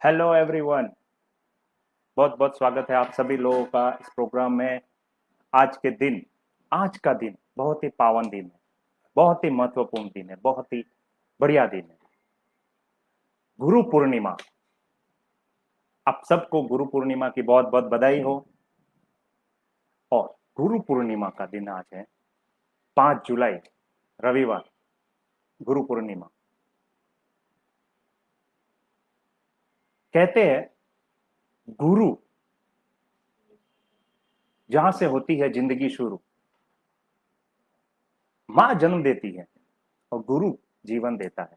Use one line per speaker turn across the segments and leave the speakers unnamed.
Hello everyone. बहुत बहुत स्वागत है आप सभी लोगों का इस प्रोग्राम में। आज का दिन बहुत ही पावन दिन है, बहुत ही महत्वपूर्ण दिन है, बहुत ही बढ़िया दिन है। गुरु पूर्णिमा। आप सबको गुरु पूर्णिमा की बहुत बहुत बधाई हो। और गुरु पूर्णिमा का दिन आज है 5 जुलाई, रविवार, गुरु पूर्णिमा। कहते हैं गुरु जहां से होती है जिंदगी शुरू। मां जन्म देती है और गुरु जीवन देता है।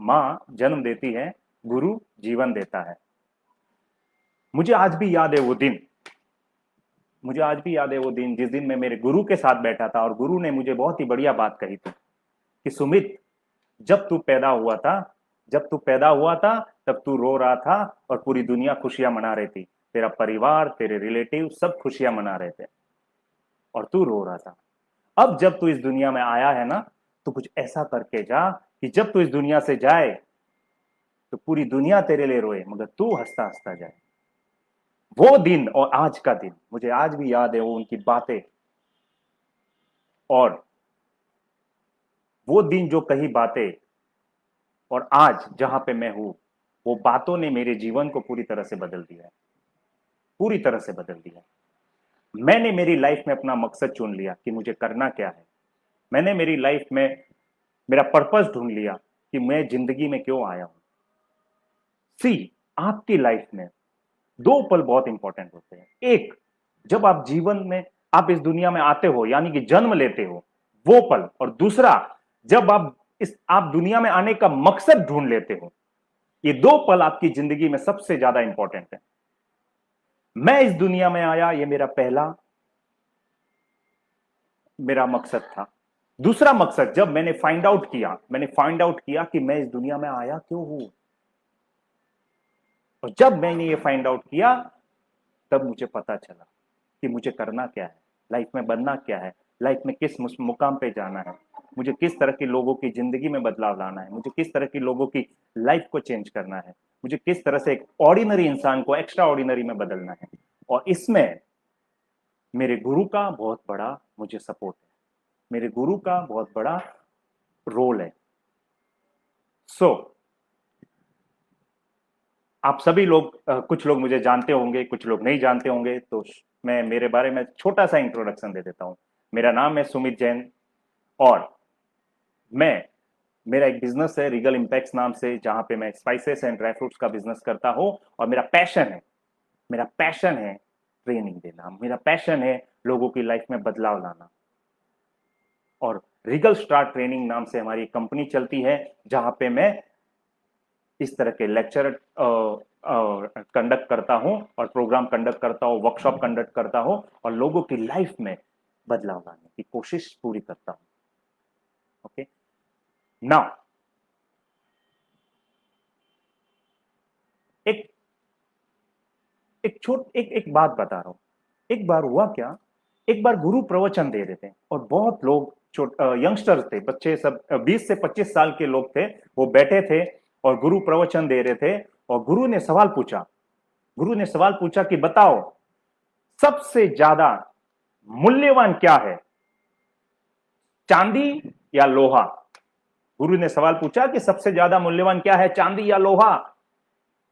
मां जन्म देती है, गुरु जीवन देता है। मुझे आज भी याद है वो दिन। मुझे आज भी याद है वो दिन जिस दिन मैं मेरे गुरु के साथ बैठा था और गुरु ने मुझे बहुत ही बढ़िया बात कही थी कि सुमित, जब तू पैदा हुआ था जब तू पैदा हुआ था तब तू रो रहा था और पूरी दुनिया खुशियां मना रही थी। तेरा परिवार, तेरे रिलेटिव सब खुशियां मना रहे थे और तू रो रहा था। अब जब तू इस दुनिया में आया है ना, तो कुछ ऐसा करके जा कि जब तू इस दुनिया से जाए तो पूरी दुनिया तेरे लिए रोए मगर तू हंसता हंसता जाए। वो दिन और आज का दिन मुझे आज भी याद है, वो उनकी बातें। और वो दिन जो कही बातें और आज जहां पे मैं हूं, वो बातों ने मेरे जीवन को पूरी तरह से बदल दिया है, पूरी तरह से बदल दिया। मैंने मेरी लाइफ में अपना मकसद चुन लिया कि मुझे करना क्या है। मैंने मेरी लाइफ में मेरा पर्पस ढूंढ लिया कि मैं जिंदगी में क्यों आया हूं। सी, आपकी लाइफ में दो पल बहुत इंपॉर्टेंट होते हैं। एक, जब आप जीवन में आप इस दुनिया में आते हो यानी कि जन्म लेते हो, वो पल। और दूसरा, जब आप दुनिया में आने का मकसद ढूंढ लेते हो। ये दो पल आपकी जिंदगी में सबसे ज्यादा इंपॉर्टेंट है। मैं इस दुनिया में आया, ये मेरा मकसद था। दूसरा मकसद, जब मैंने फाइंड आउट किया कि मैं इस दुनिया में आया क्यों हूं। और जब मैंने ये फाइंड आउट किया, तब मुझे पता चला कि मुझे करना क्या है, लाइफ में बनना क्या है, लाइफ में किस मुकाम पे जाना है, मुझे किस तरह के लोगों की जिंदगी में बदलाव लाना है, मुझे किस तरह की लोगों की लाइफ को चेंज करना है, मुझे किस तरह से एक ऑर्डिनरी इंसान को एक्स्ट्रा ऑर्डिनरी में बदलना है। और इसमें मेरे गुरु का बहुत बड़ा मुझे सपोर्ट है, मेरे गुरु का बहुत बड़ा रोल है। सो आप सभी लोग, कुछ लोग मुझे जानते होंगे, कुछ लोग नहीं जानते होंगे, तो मैं मेरे बारे में छोटा सा इंट्रोडक्शन दे देता हूं। मेरा नाम है सुमित जैन और मैं मेरा एक बिजनेस है रीगल इम्पैक्ट्स नाम से, जहां पे मैं स्पाइसेस एंड ड्राई फ्रूट्स का बिजनेस करता हूं। और मेरा पैशन है ट्रेनिंग देना, मेरा पैशन है लोगों की लाइफ में बदलाव लाना। और रीगल स्टार ट्रेनिंग नाम से हमारी कंपनी चलती है, जहां पे मैं इस तरह के लेक्चर कंडक्ट करता हूं और प्रोग्राम कंडक्ट करता हूं, वर्कशॉप कंडक्ट करता हूं और लोगों की लाइफ में बदलाव लाने की कोशिश पूरी करता हूं। ओके, नाउ एक एक बात बता रहा हूं। एक बार हुआ क्या, एक बार गुरु प्रवचन दे रहे थे और बहुत लोग यंगस्टर्स थे, बच्चे सब 20 से 25 साल के लोग थे। वो बैठे थे और गुरु प्रवचन दे रहे थे। और गुरु ने सवाल पूछा कि बताओ, सबसे ज्यादा मूल्यवान क्या है, चांदी या लोहा? गुरु ने सवाल पूछा कि सबसे ज्यादा मूल्यवान क्या है, चांदी या लोहा?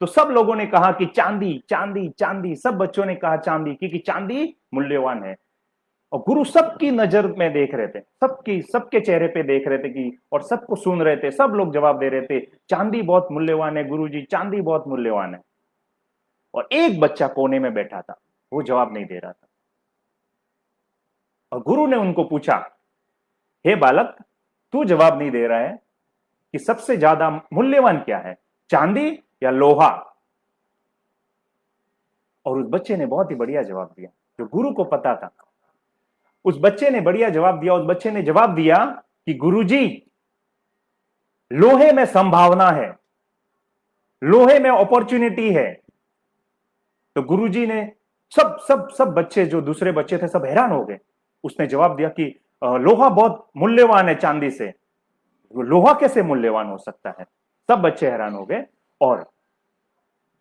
तो सब लोगों ने कहा कि चांदी, चांदी, चांदी। सब बच्चों ने कहा चांदी, क्योंकि चांदी मूल्यवान है। और गुरु सबकी नजर में देख रहे थे, सबके चेहरे पे देख रहे थे कि, और सबको सुन रहे थे। सब लोग जवाब दे रहे थे, चांदी बहुत मूल्यवान है गुरुजी, चांदी बहुत मूल्यवान है। और एक बच्चा कोने में बैठा था, वो जवाब नहीं दे रहा था। और गुरु ने उनको पूछा, हे बालक, तू जवाब नहीं दे रहा है कि सबसे ज्यादा मूल्यवान क्या है, चांदी या लोहा? और उस बच्चे ने बहुत ही बढ़िया जवाब दिया, जो गुरु को पता था। उस बच्चे ने बढ़िया जवाब दिया। उस बच्चे ने जवाब दिया कि गुरुजी, लोहे में संभावना है, लोहे में अपॉर्चुनिटी है। तो गुरुजी ने, सब सब सब बच्चे, जो दूसरे बच्चे थे, सब हैरान हो गए। उसने जवाब दिया कि लोहा बहुत मूल्यवान है चांदी से। लोहा कैसे मूल्यवान हो सकता है? सब बच्चे हैरान हो गए। और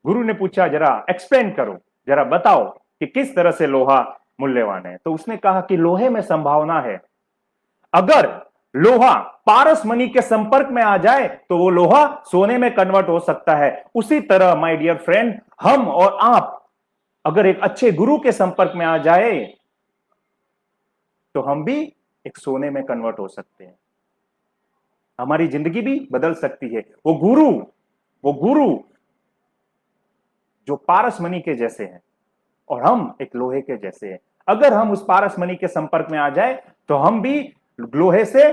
गुरु ने पूछा, जरा एक्सप्लेन करो, जरा बताओ कि किस तरह से लोहा मूल्यवान है। तो उसने कहा कि लोहे में संभावना है, अगर लोहा पारस मणि के संपर्क में आ जाए तो वो लोहा सोने में कन्वर्ट हो सकता है। उसी तरह माय डियर फ्रेंड, हम और आप अगर एक अच्छे गुरु के संपर्क में आ जाए तो हम भी एक सोने में कन्वर्ट हो सकते हैं, हमारी जिंदगी भी बदल सकती है। वो गुरु जो पारस मणि के जैसे हैं और हम एक लोहे के जैसे हैं। अगर हम उस पारस मणि के संपर्क में आ जाए तो हम भी लोहे से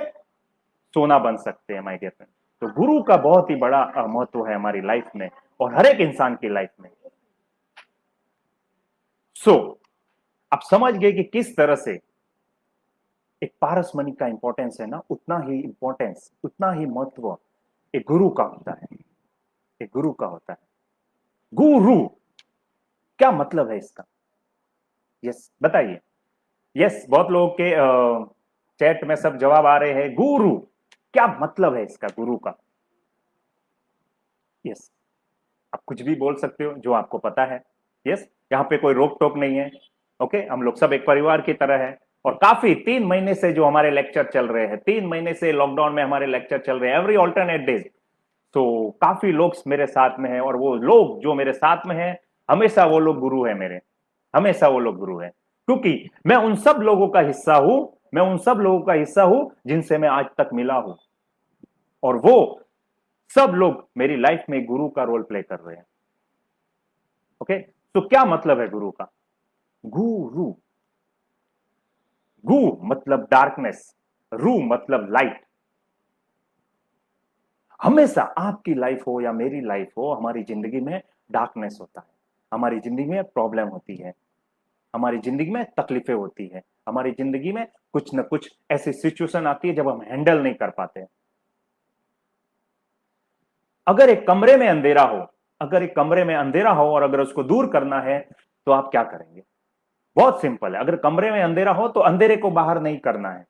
सोना बन सकते हैं माय डियर फ्रेंड। तो गुरु का बहुत ही बड़ा महत्व है हमारी लाइफ में और हर एक इंसान की लाइफ में। आप समझ गए कि किस तरह से एक पारस मणि का इंपॉर्टेंस है ना, उतना ही इंपॉर्टेंस, उतना ही महत्व एक गुरु का होता है। एक गुरु का होता है। गुरु क्या मतलब है इसका? यस बताइए। यस, बहुत लोगों के चैट में सब जवाब आ रहे हैं। गुरु क्या मतलब है इसका, गुरु का? यस, आप कुछ भी बोल सकते हो जो आपको पता है। यस, यहाँ पे कोई रोक टोक नहीं है। ओके, हम लोग सब एक परिवार की तरह है। और काफी 3 महीने से जो हमारे लेक्चर चल रहे हैं, 3 महीने से लॉकडाउन में हमारे लेक्चर चल रहे हैं एवरी ऑल्टरनेट डेज। तो काफी लोग मेरे साथ में हैं और वो लोग जो मेरे साथ में हैं हमेशा वो लोग गुरु है मेरे, हमेशा वो लोग गुरु है। क्योंकि मैं उन सब लोगों का हिस्सा हूं, मैं उन सब लोगों का हिस्सा हूं जिनसे मैं आज तक मिला हूं, और वो सब लोग मेरी लाइफ में गुरु का रोल प्ले कर रहे हैं। ओके, तो क्या मतलब है गुरु का? गुरु, गु मतलब डार्कनेस, रू मतलब लाइट। हमेशा आपकी लाइफ हो या मेरी लाइफ हो, हमारी जिंदगी में डार्कनेस होता है, हमारी जिंदगी में प्रॉब्लम होती है, हमारी जिंदगी में तकलीफें होती है, हमारी जिंदगी में कुछ ना कुछ ऐसी सिचुएशन आती है जब हम हैंडल नहीं कर पाते। अगर एक कमरे में अंधेरा हो, अगर एक कमरे में अंधेरा हो और अगर उसको दूर करना है तो आप क्या करेंगे? बहुत सिंपल है। अगर कमरे में अंधेरा हो तो अंधेरे को बाहर नहीं करना है,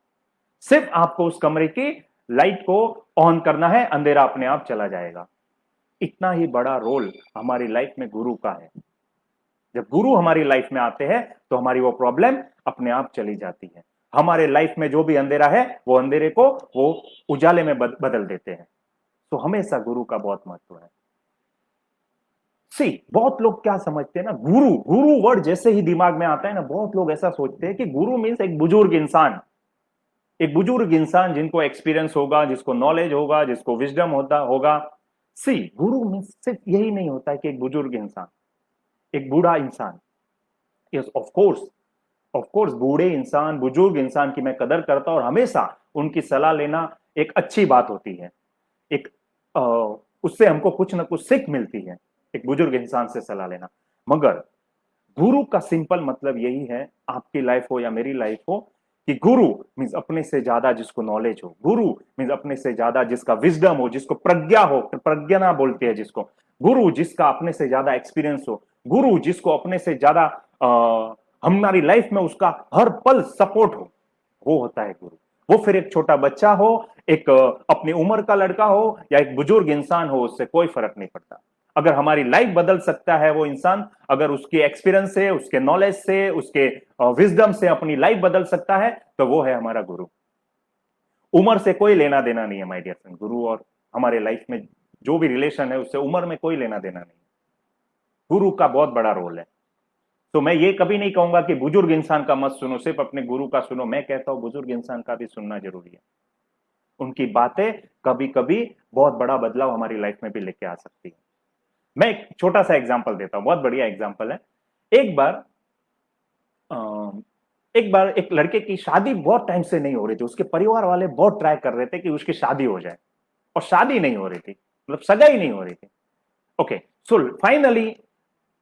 सिर्फ आपको उस कमरे की लाइट को ऑन करना है, अंधेरा अपने आप चला जाएगा। इतना ही बड़ा रोल हमारी लाइफ में गुरु का है। जब गुरु हमारी लाइफ में आते हैं तो हमारी वो प्रॉब्लम अपने आप चली जाती है। हमारे लाइफ में जो भी अंधेरा है वो अंधेरे को वो उजाले में बदल देते हैं। तो हमेशा गुरु का बहुत महत्व है। बहुत लोग क्या समझते हैं ना, गुरु, गुरु वर्ड जैसे ही दिमाग में आता है ना, बहुत लोग ऐसा सोचते हैं कि गुरु मीन्स एक बुजुर्ग इंसान, एक बुजुर्ग इंसान जिनको एक्सपीरियंस होगा, जिसको नॉलेज होगा, जिसको विजडम होगा। गुरु मीन्स सिर्फ यही नहीं होता है कि एक बुजुर्ग इंसान, एक बूढ़ा इंसान। यस, ऑफ कोर्स बूढ़े इंसान, बुजुर्ग इंसान की मैं कदर करता हूं और हमेशा उनकी सलाह लेना एक अच्छी बात होती है। एक उससे हमको कुछ ना कुछ सीख मिलती है, एक बुजुर्ग इंसान से सलाह लेना। मगर गुरु का सिंपल मतलब यही है, आपकी लाइफ हो या मेरी लाइफ हो, कि गुरु मीन्स अपने से ज्यादा जिसको नॉलेज हो, गुरु मीन्स अपने से ज्यादा जिसका विजडम हो, जिसको प्रज्ञा हो, प्रज्ञा बोलते हैं जिसको, गुरु जिसका अपने से ज्यादा एक्सपीरियंस हो, गुरु जिसको अपने से ज्यादा हमारी लाइफ में उसका हर पल सपोर्ट हो, वो होता है गुरु। वो फिर एक छोटा बच्चा हो, एक अपनी उम्र का लड़का हो या एक बुजुर्ग इंसान हो, उससे कोई फर्क नहीं पड़ता। अगर हमारी लाइफ बदल सकता है वो इंसान, अगर उसके एक्सपीरियंस से, उसके नॉलेज से, उसके विजडम से अपनी लाइफ बदल सकता है तो वो है हमारा गुरु। उम्र से कोई लेना देना नहीं है माय डियर फ्रेंड। गुरु और हमारे लाइफ में जो भी रिलेशन है उससे उम्र में कोई लेना देना नहीं। गुरु का बहुत बड़ा रोल है। तो मैं ये कभी नहीं कहूंगा कि बुजुर्ग इंसान का मत सुनो, सिर्फ अपने गुरु का सुनो। मैं कहता हूं बुजुर्ग इंसान का भी सुनना जरूरी है। उनकी बातें कभी कभी बहुत बड़ा बदलाव हमारी लाइफ में भी लेके आ सकती है। मैं एक छोटा सा एग्जांपल देता हूं, बहुत बढ़िया एग्जांपल है। एक बार एक लड़के की शादी बहुत टाइम से नहीं हो रही थी। उसके परिवार वाले बहुत ट्राई कर रहे थे कि उसकी शादी हो जाए और शादी नहीं हो रही थी, मतलब सगाई नहीं हो रही थी। ओके, सो फाइनली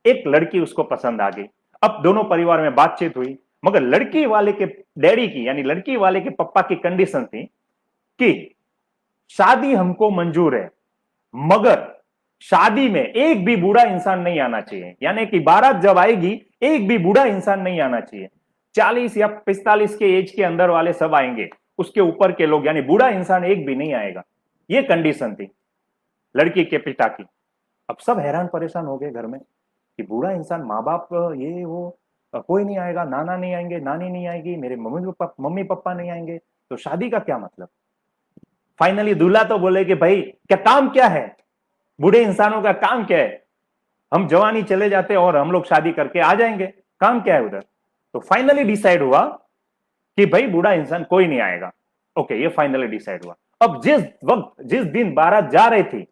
एक लड़की उसको पसंद आ गई। अब दोनों परिवार में बातचीत हुई, मगर लड़की वाले के डैडी की, यानी लड़की वाले के पापा की कंडीशन थी कि शादी हमको मंजूर है, मगर शादी में एक भी बूढ़ा इंसान नहीं आना चाहिए। यानी कि बारात जब आएगी एक भी बूढ़ा इंसान नहीं आना चाहिए। 40 या 45 के एज के अंदर वाले सब आएंगे, उसके ऊपर के लोग यानी बूढ़ा इंसान एक भी नहीं आएगा। ये कंडीशन थी लड़की के पिता की। अब सब हैरान परेशान हो गए घर में कि बूढ़ा इंसान, माँ बाप ये वो, कोई नहीं आएगा, नाना नहीं आएंगे, नानी नहीं आएगी, मेरे मम्मी पापा नहीं आएंगे, तो शादी का क्या मतलब। फाइनली दूल्हा तो बोले कि भाई क्या काम क्या है, बूढ़े इंसानों का काम क्या है, हम जवानी चले जाते और हम लोग शादी करके आ जाएंगे, काम क्या है उधर। तो फाइनली डिसाइड हुआ कि भाई बूढ़ा इंसान कोई नहीं आएगा। ओके, ये फाइनली डिसाइड हुआ। अब जिस वक्त जिस दिन बारात जा रही थी,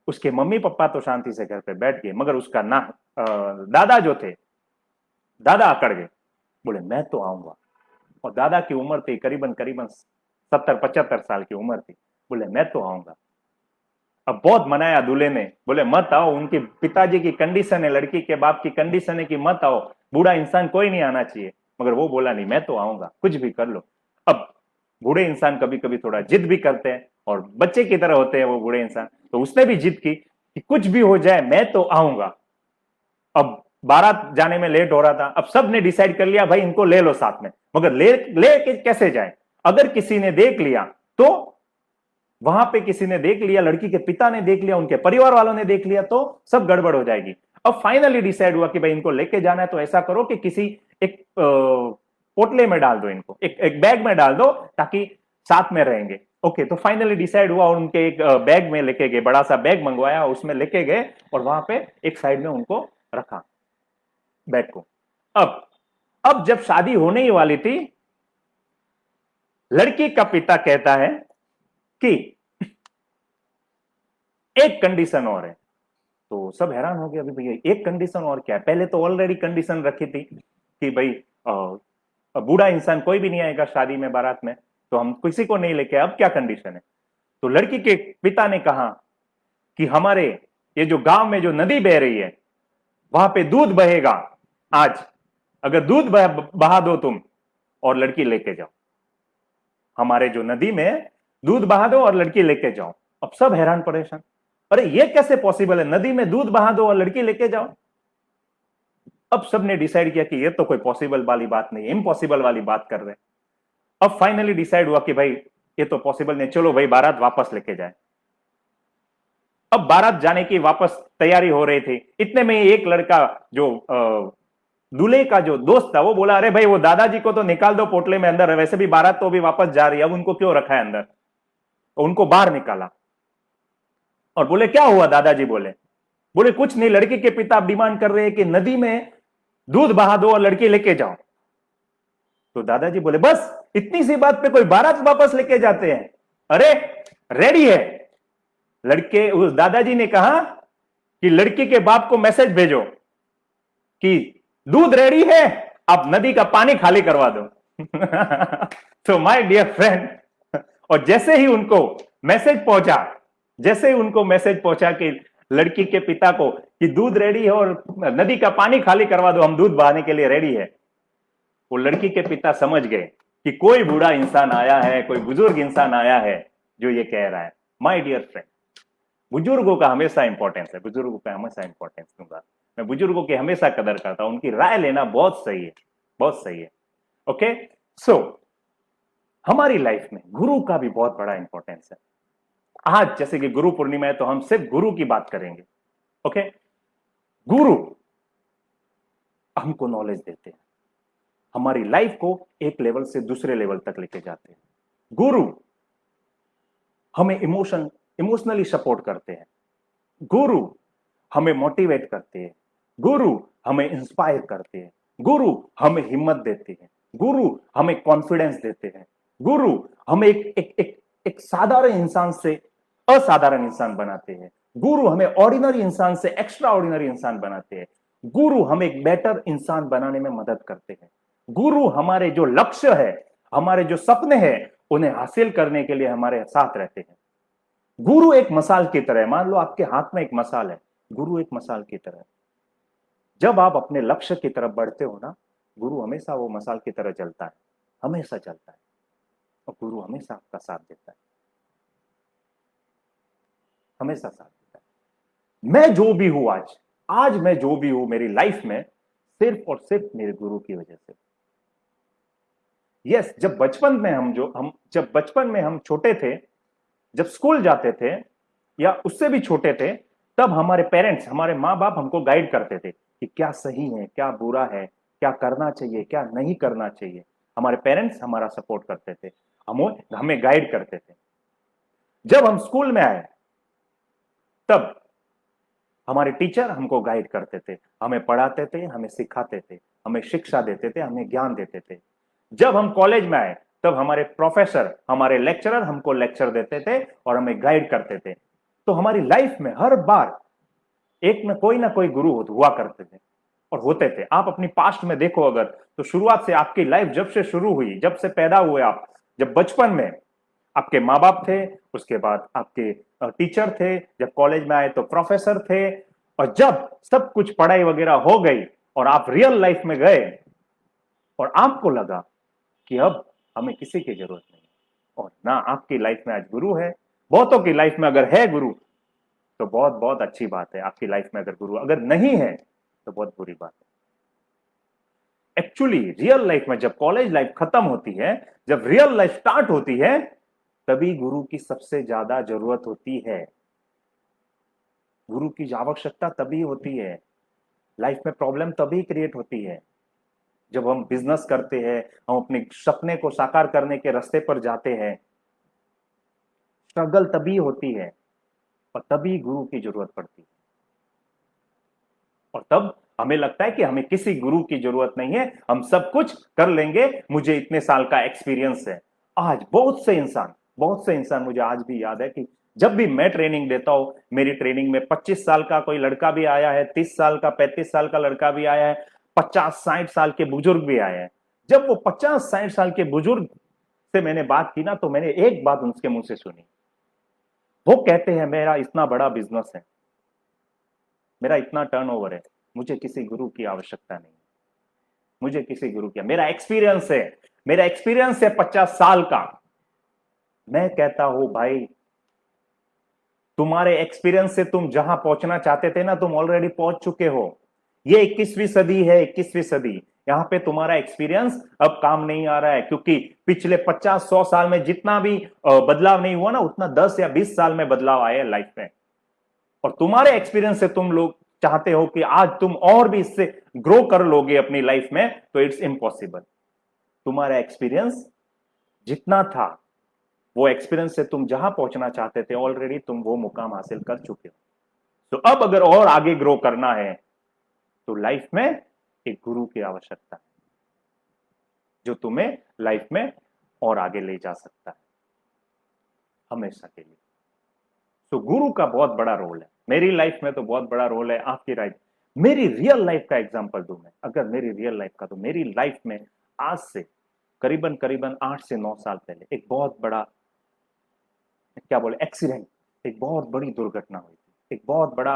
उसके मम्मी पापा तो शांति से घर पे बैठ गए, मगर उसका ना दादा जो थे, दादा अकड़ गए, बोले मैं तो आऊंगा। और दादा की उम्र थी करीबन करीबन 70-75 साल की उम्र थी। बोले मैं तो आऊंगा। अब बहुत मनाया दूल्हे ने, बोले मत आओ, उनके पिताजी की कंडीशन है, लड़की के बाप की कंडीशन है कि मत आओ, बूढ़ा इंसान कोई नहीं आना चाहिए। मगर वो बोला नहीं, मैं तो आऊंगा, कुछ भी कर लो। अब बूढ़े इंसान कभी कभी थोड़ा जिद भी करते हैं और बच्चे की तरह होते हैं वो बूढ़े इंसान, तो उसने भी जिद की कि कुछ भी हो जाए मैं तो आऊंगा। अब बारात जाने में लेट हो रहा था, अब सब ने डिसाइड कर लिया भाई इनको ले लो साथ में, मगर ले के कैसे जाए, अगर किसी ने देख लिया तो, वहां पे किसी ने देख लिया, लड़की के पिता ने देख लिया, उनके परिवार वालों ने देख लिया, तो सब गड़बड़ हो जाएगी। अब फाइनली डिसाइड हुआ कि भाई इनको लेके जाना है तो ऐसा करो कि किसी एक पोटले में डाल दो, इनको एक बैग में डाल दो ताकि साथ में रहेंगे। ओके, तो फाइनली डिसाइड हुआ और उनके एक बैग में लेके गए, बड़ा सा बैग मंगवाया, उसमें लेके गए और वहां पे एक साइड में उनको रखा, बैग को। अब जब शादी होने ही वाली थी, लड़की का पिता कहता है कि एक कंडीशन और है। तो सब हैरान हो गए, अभी भैया एक कंडीशन और क्या है, पहले तो ऑलरेडी कंडीशन रखी थी कि भाई बूढ़ा इंसान कोई भी नहीं आएगा शादी में, बारात में, तो हम किसी को नहीं लेके, अब क्या कंडीशन है। तो लड़की के पिता ने कहा कि हमारे ये जो गांव में जो नदी बह रही है, वहां पे दूध बहेगा आज, अगर दूध बहा दो तुम और लड़की लेके जाओ, हमारे जो नदी में दूध बहा दो और लड़की लेके जाओ। अब सब हैरान परेशान, अरे ये कैसे पॉसिबल है, नदी में दूध बहा दो और लड़की लेके जाओ। अब सबने डिसाइड किया कि ये तो कोई पॉसिबल वाली बात नहीं, इम्पॉसिबल वाली बात कर रहे हैं। अब फाइनली डिसाइड हुआ कि भाई ये तो पॉसिबल नहीं, चलो भाई बारात वापस लेके जाए। अब बारात जाने की वापस तैयारी हो रही थी, इतने में एक लड़का जो दूल्हे का जो दोस्त था वो बोला, अरे भाई वो दादाजी को तो निकाल दो पोटले में अंदर, वैसे भी बारात तो अभी वापस जा रही है, अब उनको क्यों रखा है अंदर। तो उनको बाहर निकाला और बोले क्या हुआ दादाजी, बोले बोले कुछ नहीं, लड़की के पिता डिमांड कर रहे हैं कि नदी में दूध बहा दो और लड़की लेके जाओ। तो दादाजी बोले बस इतनी सी बात पे कोई बारात वापस लेके जाते हैं, अरे रेडी है। लड़के उस दादाजी ने कहा कि लड़की के बाप को मैसेज भेजो कि दूध रेडी है, आप नदी का पानी खाली करवा दो। तो माय डियर फ्रेंड, और जैसे ही उनको मैसेज पहुंचा, जैसे ही उनको मैसेज पहुंचा कि लड़की के पिता को कि दूध रेडी है और नदी का पानी खाली करवा दो, हम दूध बहाने के लिए रेडी है, वो लड़की के पिता समझ गए कि कोई बूढ़ा इंसान आया है, कोई बुजुर्ग इंसान आया है जो ये कह रहा है। माय डियर फ्रेंड, बुजुर्गों का हमेशा इंपॉर्टेंस है, बुजुर्गों का हमेशा इंपॉर्टेंस दूंगा मैं, बुजुर्गों की हमेशा कदर करता हूं, उनकी राय लेना बहुत सही है, बहुत सही है। ओके, सो हमारी लाइफ में गुरु का भी बहुत बड़ा इंपॉर्टेंस है। आज जैसे कि गुरु पूर्णिमा है तो हम सिर्फ गुरु की बात करेंगे। ओके, गुरु हमको नॉलेज देते हैं, हमारी लाइफ को एक लेवल से दूसरे लेवल तक लेके जाते हैं। गुरु हमें इमोशनली सपोर्ट करते हैं, गुरु हमें मोटिवेट करते हैं, गुरु हमें इंस्पायर करते हैं, गुरु हमें हिम्मत देते हैं, गुरु हमें कॉन्फिडेंस देते हैं, गुरु हमें एक साधारण इंसान से असाधारण इंसान बनाते हैं, गुरु हमें ऑर्डिनरी इंसान से एक्स्ट्रा ऑर्डिनरी इंसान बनाते हैं, गुरु हमें एक बेटर इंसान बनाने में मदद करते हैं, गुरु हमारे जो लक्ष्य है, हमारे जो सपने हैं, उन्हें हासिल करने के लिए हमारे साथ रहते हैं। गुरु एक मसाल की तरह है, मान लो आपके हाथ में एक मसाल है, गुरु एक मसाल की तरह है। जब आप अपने लक्ष्य की तरफ बढ़ते हो ना, गुरु हमेशा वो मसाल की तरह जलता है, हमेशा चलता है, और गुरु हमेशा आपका साथ देता है, हमेशा साथ देता है। मैं जो भी हूं आज मैं जो भी हूं मेरी लाइफ में, सिर्फ और सिर्फ मेरे गुरु की वजह से। यस, जब बचपन में जब बचपन में हम छोटे थे, जब स्कूल जाते थे या उससे भी छोटे थे, तब हमारे पेरेंट्स, हमारे माँ बाप हमको गाइड करते थे कि क्या सही है, क्या बुरा है, क्या करना चाहिए, क्या नहीं करना चाहिए। हमारे पेरेंट्स हमारा सपोर्ट करते थे, हमें हमें गाइड करते थे। जब हम स्कूल में आए तब हमारे टीचर हमको गाइड करते थे, हमें पढ़ाते थे, हमें सिखाते थे, हमें शिक्षा देते थे, हमें ज्ञान देते थे। जब हम कॉलेज में आए तब हमारे प्रोफेसर, हमारे लेक्चरर हमको लेक्चर देते थे और हमें गाइड करते थे। तो हमारी लाइफ में हर बार एक ना कोई गुरु हुआ करते थे और होते थे। आप अपनी पास्ट में देखो अगर, तो शुरुआत से आपकी लाइफ जब से शुरू हुई, जब से पैदा हुए आप, जब बचपन में आपके माँ बाप थे, उसके बाद आपके टीचर थे, जब कॉलेज में आए तो प्रोफेसर थे, और जब सब कुछ पढ़ाई वगैरह हो गई और आप रियल लाइफ में गए और आपको लगा कि अब हमें किसी की जरूरत नहीं है, और ना आपकी लाइफ में आज गुरु है। बहुतों की लाइफ में अगर है गुरु तो बहुत बहुत अच्छी बात है, आपकी लाइफ में अगर गुरु अगर नहीं है तो बहुत बुरी बात है। एक्चुअली रियल लाइफ में जब कॉलेज लाइफ खत्म होती है, जब रियल लाइफ स्टार्ट होती है, तभी गुरु की सबसे ज्यादा जरूरत होती है। गुरु की आवश्यकता तभी होती है, लाइफ में प्रॉब्लम तभी क्रिएट होती है जब हम बिजनेस करते हैं, हम अपने सपने को साकार करने के रास्ते पर जाते हैं। स्ट्रगल तभी होती है और तभी गुरु की जरूरत पड़ती है। और तब हमें लगता है कि हमें किसी गुरु की जरूरत नहीं है, हम सब कुछ कर लेंगे, मुझे इतने साल का एक्सपीरियंस है। आज बहुत से इंसान मुझे आज भी याद है कि जब भी मैं ट्रेनिंग देता हूं, मेरी ट्रेनिंग में 25 साल का कोई लड़का भी आया है, 30 साल का, 35 साल का लड़का भी आया है, 50-60 साल के बुजुर्ग भी आए हैं। जब वो 50-60 साल के बुजुर्ग से मैंने बात की ना, तो मैंने एक बात उनके मुंह से सुनी। वो कहते हैं मेरा इतना बड़ा बिजनेस है, मेरा इतना टर्नओवर है, मुझे किसी गुरु की आवश्यकता नहीं, मुझे किसी गुरु की, मेरा एक्सपीरियंस है, मेरा एक्सपीरियंस है 50 साल का। मैं कहता हूं भाई, तुम्हारे एक्सपीरियंस से तुम जहां पहुंचना चाहते थे ना, तुम ऑलरेडी पहुंच चुके हो। ये 21वीं सदी है, 21वीं सदी। यहां पे तुम्हारा एक्सपीरियंस अब काम नहीं आ रहा है, क्योंकि पिछले 50-100 साल में जितना भी बदलाव नहीं हुआ ना, उतना 10 या 20 साल में बदलाव आया है लाइफ में। और तुम्हारे एक्सपीरियंस से तुम लोग चाहते हो कि आज तुम और भी इससे ग्रो कर लोगे अपनी लाइफ में, तो इट्स इम्पॉसिबल। तुम्हारा एक्सपीरियंस जितना था, वो एक्सपीरियंस से तुम जहां पहुंचना चाहते थे, ऑलरेडी तुम वो मुकाम हासिल कर चुके हो। तो अब अगर और आगे ग्रो करना है तो लाइफ में एक गुरु की आवश्यकता है, जो तुम्हें लाइफ में और आगे ले जा सकता है हमेशा के लिए। तो गुरु का बहुत बड़ा रोल है, मेरी लाइफ में तो बहुत बड़ा रोल है, आपकी लाइफ। मेरी रियल लाइफ का एग्जांपल दूं मैं, अगर मेरी रियल लाइफ का, तो मेरी लाइफ में आज से करीबन करीबन 8 से 9 साल पहले एक बहुत बड़ा, क्या बोले, एक्सीडेंट, एक बहुत बड़ी दुर्घटना हुई थी, एक बहुत बड़ा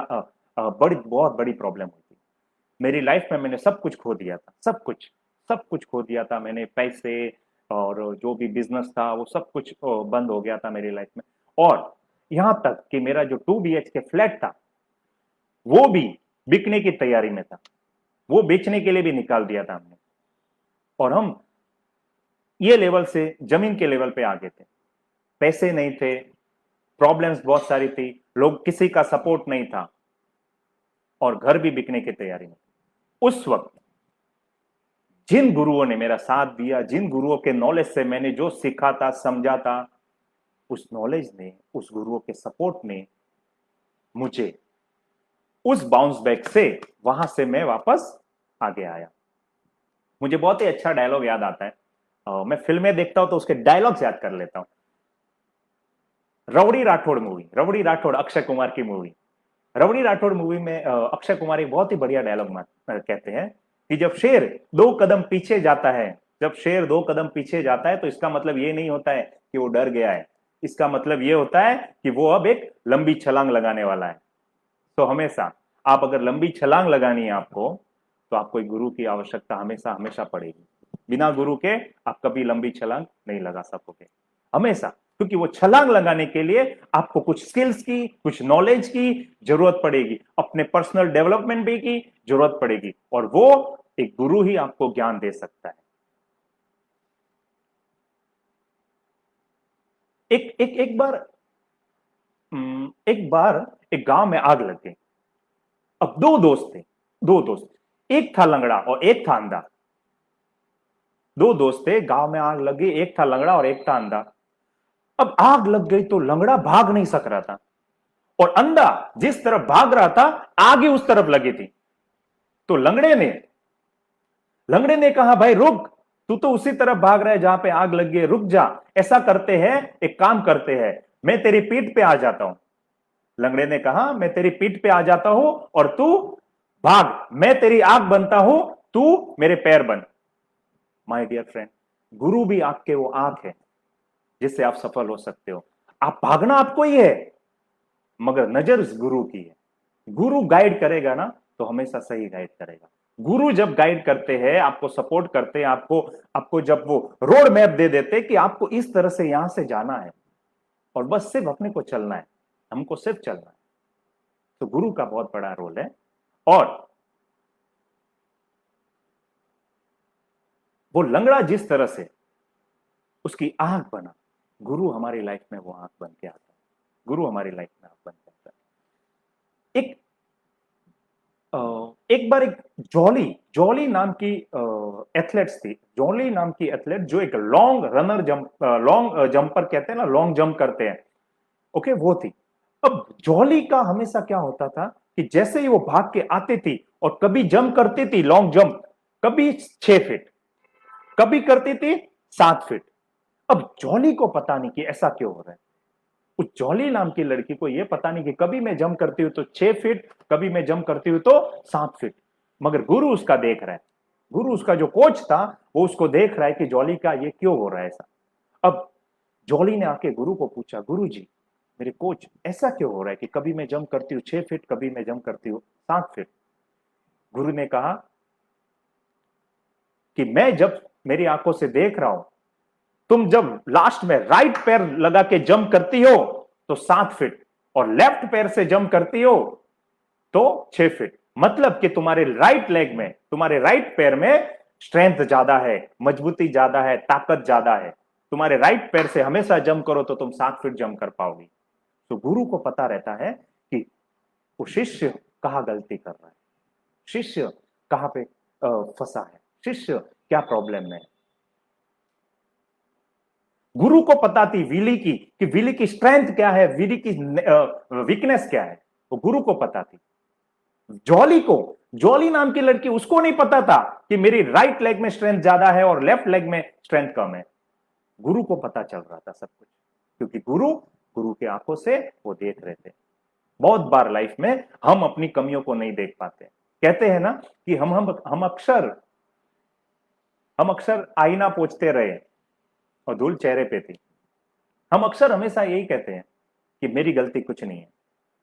बहुत बड़ी प्रॉब्लम हुई थी मेरी लाइफ में। मैंने सब कुछ खो दिया था, सब कुछ खो दिया था मैंने, पैसे और जो भी बिजनेस था वो सब कुछ बंद हो गया था मेरी लाइफ में। और यहां तक कि मेरा जो 2 BHK फ्लैट था वो भी बिकने की तैयारी में था, वो बेचने के लिए भी निकाल दिया था हमने। और हम ये लेवल से जमीन के लेवल पे आ गए थे, पैसे नहीं थे, प्रॉब्लम्स बहुत सारी थी, लोग किसी का सपोर्ट नहीं था, और घर भी बिकने की तैयारी में। उस वक्त जिन गुरुओं ने मेरा साथ दिया, जिन गुरुओं के नॉलेज से मैंने जो सीखा था, समझा था, उस नॉलेज ने, उस गुरुओं के सपोर्ट ने मुझे उस बाउंस बैक से, वहां से मैं वापस आगे आया। मुझे बहुत ही अच्छा डायलॉग याद आता है, मैं फिल्में देखता हूं तो उसके डायलॉग्स याद कर लेता हूं। रवड़ी राठौड़ मूवी, रवड़ी राठौड़ अक्षय कुमार की मूवी, रवड़ी राठौड़ मूवी में अक्षय कुमार एक बहुत ही बढ़िया डायलॉग कहते हैं कि जब शेर 2 कदम पीछे जाता है, जब शेर 2 कदम पीछे जाता है, तो इसका मतलब ये नहीं होता है कि वो डर गया है, इसका मतलब ये होता है कि वो अब एक लंबी छलांग लगाने वाला है। तो हमेशा आप अगर लंबी छलांग लगानी है आपको, तो आपको एक गुरु की आवश्यकता हमेशा हमेशा पड़ेगी। बिना गुरु के आप कभी लंबी छलांग नहीं लगा सकोगे हमेशा, क्योंकि वो छलांग लगाने के लिए आपको कुछ स्किल्स की, कुछ नॉलेज की जरूरत पड़ेगी, अपने पर्सनल डेवलपमेंट भी की जरूरत पड़ेगी, और वो एक गुरु ही आपको ज्ञान दे सकता है। एक एक एक बार एक बार एक गांव में आग लग गई। अब दो दोस्त थे, दो दोस्त, एक था लंगड़ा और एक था अंधा। दो दोस्त थे, गांव में आग लग गई, एक था लंगड़ा और एक था अंधा। अब आग लग गई तो लंगड़ा भाग नहीं सक रहा था और अंधा जिस तरफ भाग रहा था आग ही उस तरफ लगी थी। तो लंगड़े ने कहा, भाई रुक, तू तो उसी तरफ भाग रहा है जहां पे आग लगी है, रुक जा। ऐसा करते हैं, एक काम करते हैं, मैं तेरी पीठ पे आ जाता हूं। लंगड़े ने कहा, मैं तेरी पीठ पे आ जाता हूं और तू भाग, मैं तेरी आंख बनता हूं, तू मेरे पैर बन। माय डियर फ्रेंड, गुरु भी आपके वो आंख है जिससे आप सफल हो सकते हो। आप भागना आपको ही है, मगर नजर उस गुरु की है। गुरु गाइड करेगा ना तो हमेशा सही गाइड करेगा। गुरु जब गाइड करते हैं, आपको सपोर्ट करते हैं, आपको आपको जब वो रोड मैप दे देते हैं कि आपको इस तरह से यहां से जाना है और बस सिर्फ अपने को चलना है, हमको सिर्फ चलना है, तो गुरु का बहुत बड़ा रोल है। और वो लंगड़ा जिस तरह से उसकी आंख बना, गुरु हमारी लाइफ में वो आंख बन के आता है। गुरु हमारी लाइफ में आंख बन के आता है। एक बार एक जॉली जॉली नाम की एथलेट्स थी। जॉली नाम की एथलेट जो एक long runner jump, long jumper कहते हैं ना, लॉन्ग जंप करते हैं, ओके, वो थी। अब जॉली का हमेशा क्या होता था कि जैसे ही वो भाग के आती थी और कभी जंप करती थी लॉन्ग जंप, कभी 6 फीट, कभी करती थी 7 फीट। अब जॉली को पता नहीं कि ऐसा क्यों हो रहा है। उस जॉली नाम की लड़की को यह पता नहीं कि कभी मैं जंप करती हूं तो 6 फीट, कभी मैं जंप करती हूं तो 7 फीट। मगर गुरु उसका देख रहा है। गुरु उसका जो कोच था वो उसको देख रहा है कि जॉली का ये क्यों हो रहा है ऐसा। अब जॉली ने आके गुरु को पूछा, गुरु जी, मेरे कोच, ऐसा क्यों हो रहा है कि कभी मैं जंप करती हूँ 6 फीट, कभी मैं जंप करती हूँ 7 फीट। गुरु ने कहा कि मैं जब मेरी आंखों से देख रहा हूं, तुम जब लास्ट में राइट पैर लगा के जंप करती हो तो 7 फीट और लेफ्ट पैर से जंप करती हो तो 6 फीट। मतलब कि तुम्हारे राइट लेग में, तुम्हारे राइट पैर में स्ट्रेंथ ज्यादा है, मजबूती ज्यादा है, ताकत ज्यादा है। तुम्हारे राइट पैर से हमेशा जंप करो तो तुम 7 फीट जंप कर पाओगी। तो गुरु को पता रहता है कि वो शिष्य कहां गलती कर रहा है, शिष्य कहां पे फंसा है, शिष्य क्या प्रॉब्लम में है। गुरु को पता थी विली की कि विली की स्ट्रेंथ क्या है, विली की वीकनेस क्या है, वो गुरु को पता थी। जॉली को, जॉली नाम की लड़की, उसको नहीं पता था कि मेरी राइट लेग में स्ट्रेंथ ज्यादा है और लेफ्ट लेग में स्ट्रेंथ कम है। गुरु को पता चल रहा था सब कुछ, क्योंकि गुरु गुरु की आंखों से वो देख रहे थे। बहुत बार लाइफ में हम अपनी कमियों को नहीं देख पाते। कहते हैं ना कि हम अक्सर आईना पोंछते रहे और धूल चेहरे पे थी। हम अक्सर हमेशा यही कहते हैं कि मेरी गलती कुछ नहीं है,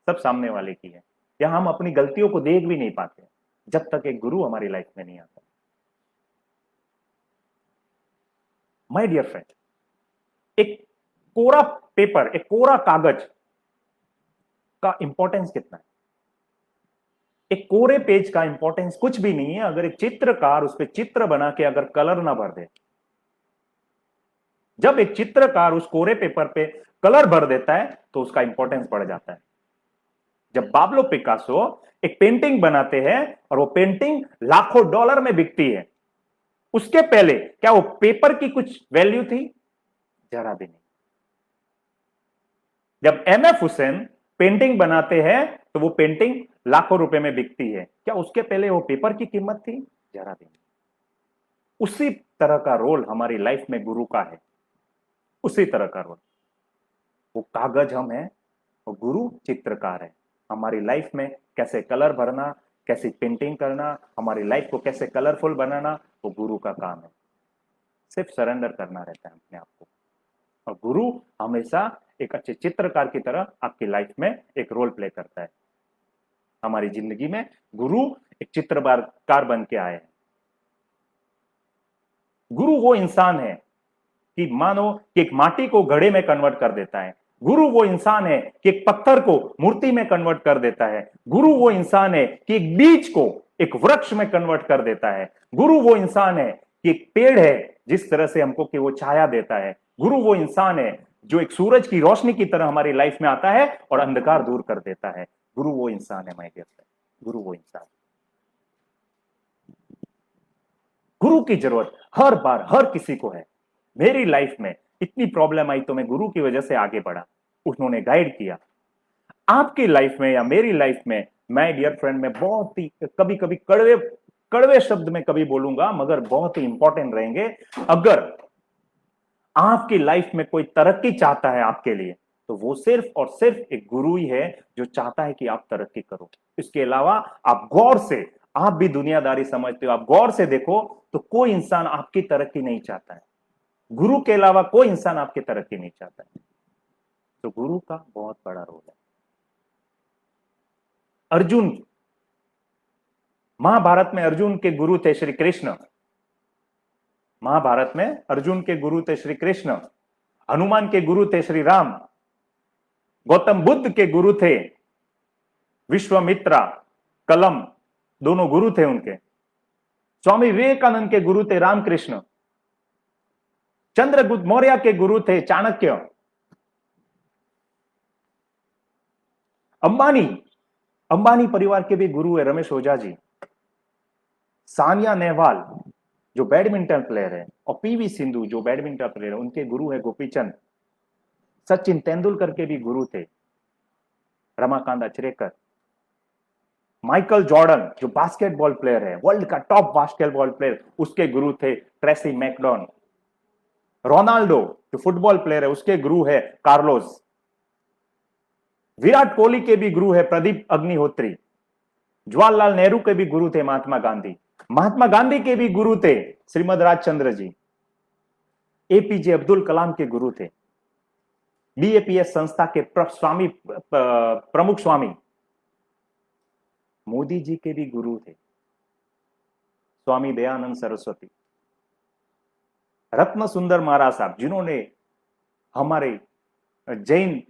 सब सामने वाले की है, या हम अपनी गलतियों को देख भी नहीं पाते जब तक एक गुरु हमारी लाइफ में नहीं आता। माय डियर फ्रेंड, एक कोरा पेपर, एक कोरा कागज का इंपॉर्टेंस कितना है? एक कोरे पेज का इंपॉर्टेंस कुछ भी नहीं है अगर एक चित्रकार उस पर चित्र बना के अगर कलर ना भर दे। जब एक चित्रकार उस कोरे पेपर पे कलर भर देता है तो उसका इंपॉर्टेंस बढ़ जाता है। जब पाब्लो पिकासो एक पेंटिंग बनाते हैं और वो पेंटिंग लाखों डॉलर में बिकती है, उसके पहले क्या वो पेपर की कुछ वैल्यू थी? जरा भी नहीं। जब एमएफ हुसैन पेंटिंग बनाते हैं तो वो पेंटिंग लाखों रुपए में बिकती है, क्या उसके पहले वो पेपर की कीमत थी? जरा भी नहीं। उसी तरह का रोल हमारी लाइफ में गुरु का है, उसी तरह का रोल। वो कागज हम हैं और गुरु चित्रकार है। हमारी लाइफ में कैसे कलर भरना, कैसे पेंटिंग करना, हमारी लाइफ को कैसे कलरफुल बनाना, वो गुरु का काम है। सिर्फ सरेंडर करना रहता है अपने आप को। और गुरु हमेशा एक अच्छे चित्रकार की तरह आपकी लाइफ में एक रोल प्ले करता है। हमारी जिंदगी में गुरु एक चित्रकार बन के आए हैं। गुरु वो इंसान है कि मानो कि एक माटी को घड़े में कन्वर्ट कर देता है। गुरु वो इंसान है कि एक पत्थर को मूर्ति में कन्वर्ट कर देता है। गुरु वो इंसान है कि एक बीज को एक वृक्ष में कन्वर्ट कर देता है। गुरु वो इंसान है कि एक पेड़ है जिस तरह से हमको कि वो छाया देता है। गुरु वो इंसान है जो एक सूरज की रोशनी की तरह हमारी लाइफ में आता है और अंधकार दूर कर देता है। गुरु वो इंसान है माय डियर फ्रेंड, गुरु वो इंसान। गुरु की जरूरत हर बार हर किसी को है। मेरी लाइफ में इतनी प्रॉब्लम आई तो मैं गुरु की वजह से आगे बढ़ा, उन्होंने गाइड किया। आपकी लाइफ में या मेरी लाइफ में माय डियर फ्रेंड, मैं बहुत ही कभी कभी कड़वे कड़वे शब्द में कभी बोलूंगा, मगर बहुत ही इंपॉर्टेंट रहेंगे। अगर आपकी लाइफ में कोई तरक्की चाहता है आपके लिए, तो वो सिर्फ और सिर्फ एक गुरु ही है जो चाहता है कि आप तरक्की करो। इसके अलावा आप गौर से, आप भी दुनियादारी समझते हो, आप गौर से देखो तो कोई इंसान आपकी तरक्की नहीं चाहता है। गुरु के अलावा कोई इंसान आपकी तरक्की नहीं चाहता है। तो गुरु का बहुत बड़ा रोल है। अर्जुन, महाभारत में अर्जुन के गुरु थे श्री कृष्ण। महाभारत में अर्जुन के गुरु थे श्री कृष्ण। हनुमान के गुरु थे श्री राम। गौतम बुद्ध के गुरु थे विश्वामित्रा, कलम, दोनों गुरु थे उनके। स्वामी विवेकानंद के गुरु थे रामकृष्ण। चंद्रगुप्त मौर्य के गुरु थे चाणक्य। अंबानी, अंबानी परिवार के भी गुरु है रमेश ओझा जी। सानिया नेहवाल जो बैडमिंटन प्लेयर है, और पीवी सिंधु जो बैडमिंटन प्लेयर है, उनके गुरु है गोपीचंद। सचिन तेंदुलकर के भी गुरु थे रमाकांत अचरेकर। माइकल जॉर्डन जो बास्केटबॉल प्लेयर है, वर्ल्ड का टॉप बास्केटबॉल प्लेयर, उसके गुरु थे ट्रेसी मैकडॉन। रोनाल्डो जो फुटबॉल प्लेयर है, उसके गुरु है कार्लोस। विराट कोहली के भी गुरु है प्रदीप अग्निहोत्री। जवाहरलाल नेहरू के भी गुरु थे महात्मा गांधी। महात्मा गांधी के भी गुरु थे श्रीमद राजचंद्र जी। एपीजे अब्दुल कलाम के गुरु थे बीएपीएस संस्था के स्वामी, प्रमुख स्वामी। मोदी जी के भी गुरु थे स्वामी दयानंद सरस्वती। रत्न सुंदर महाराज साहब, जिन्होंने हमारे जैन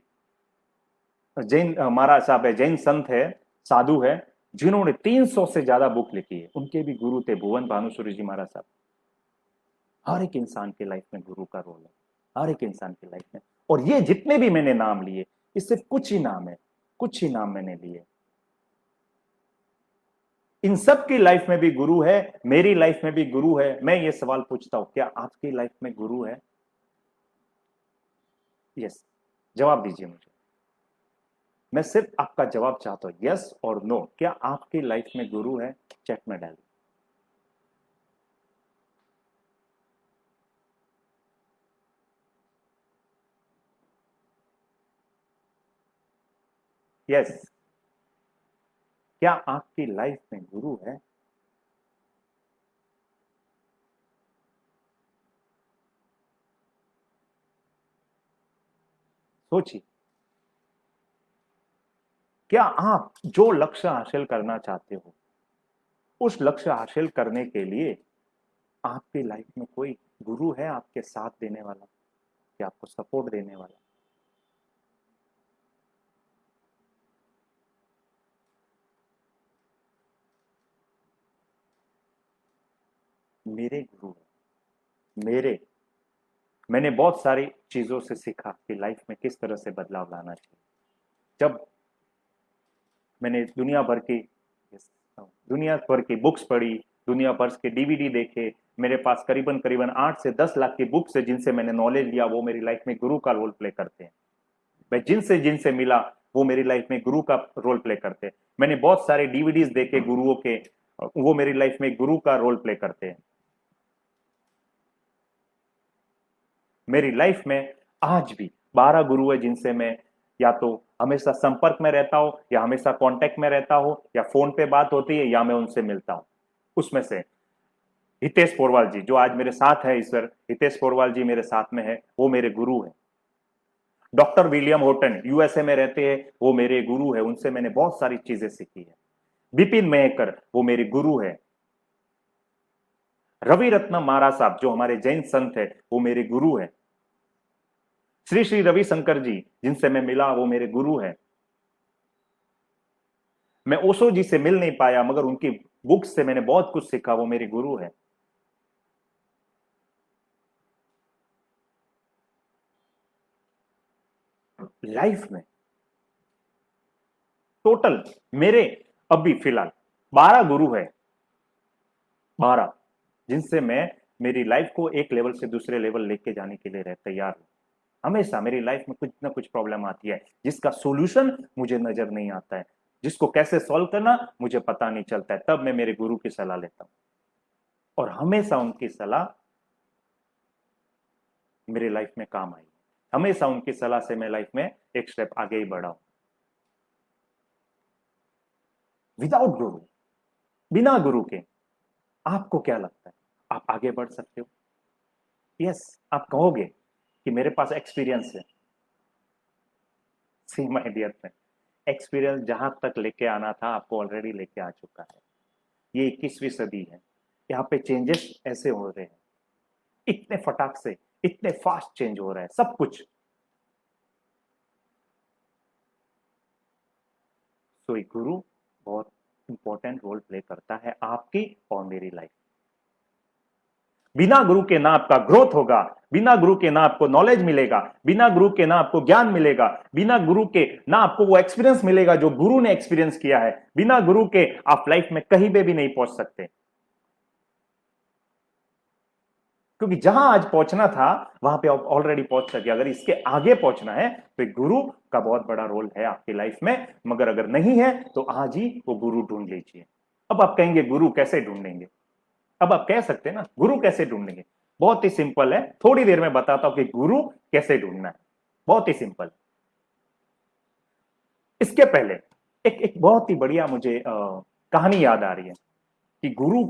जैन महाराज साहब है, जैन संत है, साधु है, जिन्होंने 300 से ज्यादा बुक लिखी है, उनके भी गुरु थे भुवन भानुसूरी जी महाराज साहब। हर एक इंसान के लाइफ में गुरु का रोल है, हर एक इंसान की लाइफ में। और ये जितने भी मैंने नाम लिए, ये सिर्फ कुछ ही नाम है, कुछ ही नाम मैंने लिए। इन सब की लाइफ में भी गुरु है, मेरी लाइफ में भी गुरु है। मैं ये सवाल पूछता हूं, क्या आपकी लाइफ में गुरु है? यस, जवाब दीजिए मुझे। मैं सिर्फ आपका जवाब चाहता हूं, यस और नो। क्या आपकी लाइफ में गुरु है? चैट में डालिए। यस, क्या आपकी लाइफ में गुरु है? सोचिए, क्या आप जो लक्ष्य हासिल करना चाहते हो, उस लक्ष्य हासिल करने के लिए आपकी लाइफ में कोई गुरु है आपके साथ देने वाला, या आपको सपोर्ट देने वाला? मेरे गुरु है, मैंने बहुत सारी चीजों से सीखा कि लाइफ में किस तरह से बदलाव लाना चाहिए। जब मैंने दुनिया भर की बुक्स पढ़ी, दुनिया भर के डीवीडी देखे, मेरे पास करीबन करीबन 8 से 10 लाख की बुक्स है जिनसे मैंने नॉलेज लिया, वो मेरी लाइफ में गुरु का रोल प्ले करते हैं। मैं जिनसे जिनसे मिला, वो मेरी लाइफ में गुरु का रोल प्ले करते हैं। मैंने बहुत सारे डीवीडीज देखे गुरुओं के, वो मेरी लाइफ में गुरु का रोल प्ले करते हैं। मेरी लाइफ में आज भी 12 गुरु है जिनसे मैं या तो हमेशा संपर्क में रहता हूं, या हमेशा कांटेक्ट में रहता हूं, या फोन पे बात होती है, या मैं उनसे मिलता हूं। उसमें से हितेश पोरवाल जी जो आज मेरे साथ है, ईश्वर हितेश पोरवाल जी मेरे साथ में है, वो मेरे गुरु है। डॉक्टर विलियम होटन यूएसए में रहते हैं, वो मेरे गुरु है, उनसे मैंने बहुत सारी चीजें सीखी है। विपिन महेकर वो मेरे गुरु है। रवि रत्न महाराज साहब जो हमारे जैन संत है, वो मेरे गुरु है। श्री श्री रविशंकर जी जिनसे मैं मिला, वो मेरे गुरु है। मैं ओशो जी से मिल नहीं पाया, मगर उनकी बुक्स से मैंने बहुत कुछ सीखा, वो मेरे गुरु है। लाइफ में टोटल मेरे अभी फिलहाल 12 गुरु है, 12, जिनसे मैं मेरी लाइफ को एक लेवल से दूसरे लेवल लेके जाने के लिए तैयार हूं। हमेशा मेरी लाइफ में कुछ ना कुछ प्रॉब्लम आती है जिसका सॉल्यूशन मुझे नजर नहीं आता है, जिसको कैसे सॉल्व करना मुझे पता नहीं चलता है, तब मैं मेरे गुरु की सलाह लेता हूं और हमेशा उनकी सलाह मेरी लाइफ में काम आई। हमेशा उनकी सलाह से मैं लाइफ में एक स्टेप आगे ही बढ़ा हूं। विदाउट गुरु, बिना गुरु के आपको क्या लगता है आप आगे बढ़ सकते हो? यस, आप कहोगे कि मेरे पास एक्सपीरियंस है। See my dear friend, experience जहां तक लेके आना था आपको ऑलरेडी लेके आ चुका है। ये 21वीं सदी है, यहाँ पे चेंजेस ऐसे हो रहे हैं, इतने फटाक से, इतने फास्ट चेंज हो रहा है सब कुछ। तो एक गुरु बहुत इंपॉर्टेंट रोल प्ले करता है आपकी और मेरी लाइफ। बिना गुरु के ना आपका ग्रोथ होगा, बिना गुरु के ना आपको नॉलेज मिलेगा, बिना गुरु के ना आपको ज्ञान मिलेगा, बिना गुरु के ना आपको वो एक्सपीरियंस मिलेगा जो गुरु ने एक्सपीरियंस किया है। बिना गुरु के आप लाइफ में कहीं पे भी नहीं पहुंच सकते, क्योंकि जहां आज पहुंचना था वहां पे आप ऑलरेडी पहुंच सके। अगर इसके आगे पहुंचना है तो एक गुरु का बहुत बड़ा रोल है आपकी लाइफ में, मगर अगर नहीं है तो आज ही वो गुरु ढूंढ लीजिए। अब आप कहेंगे गुरु कैसे ढूंढेंगे? अब आप कह सकते हैं ना गुरु कैसे ढूंढेंगे? बहुत ही सिंपल है, थोड़ी देर में बताता हूं कि गुरु कैसे ढूंढना है। बहुत ही सिंपल। इसके पहले एक एक बहुत ही बढ़िया मुझे कहानी याद आ रही है कि गुरु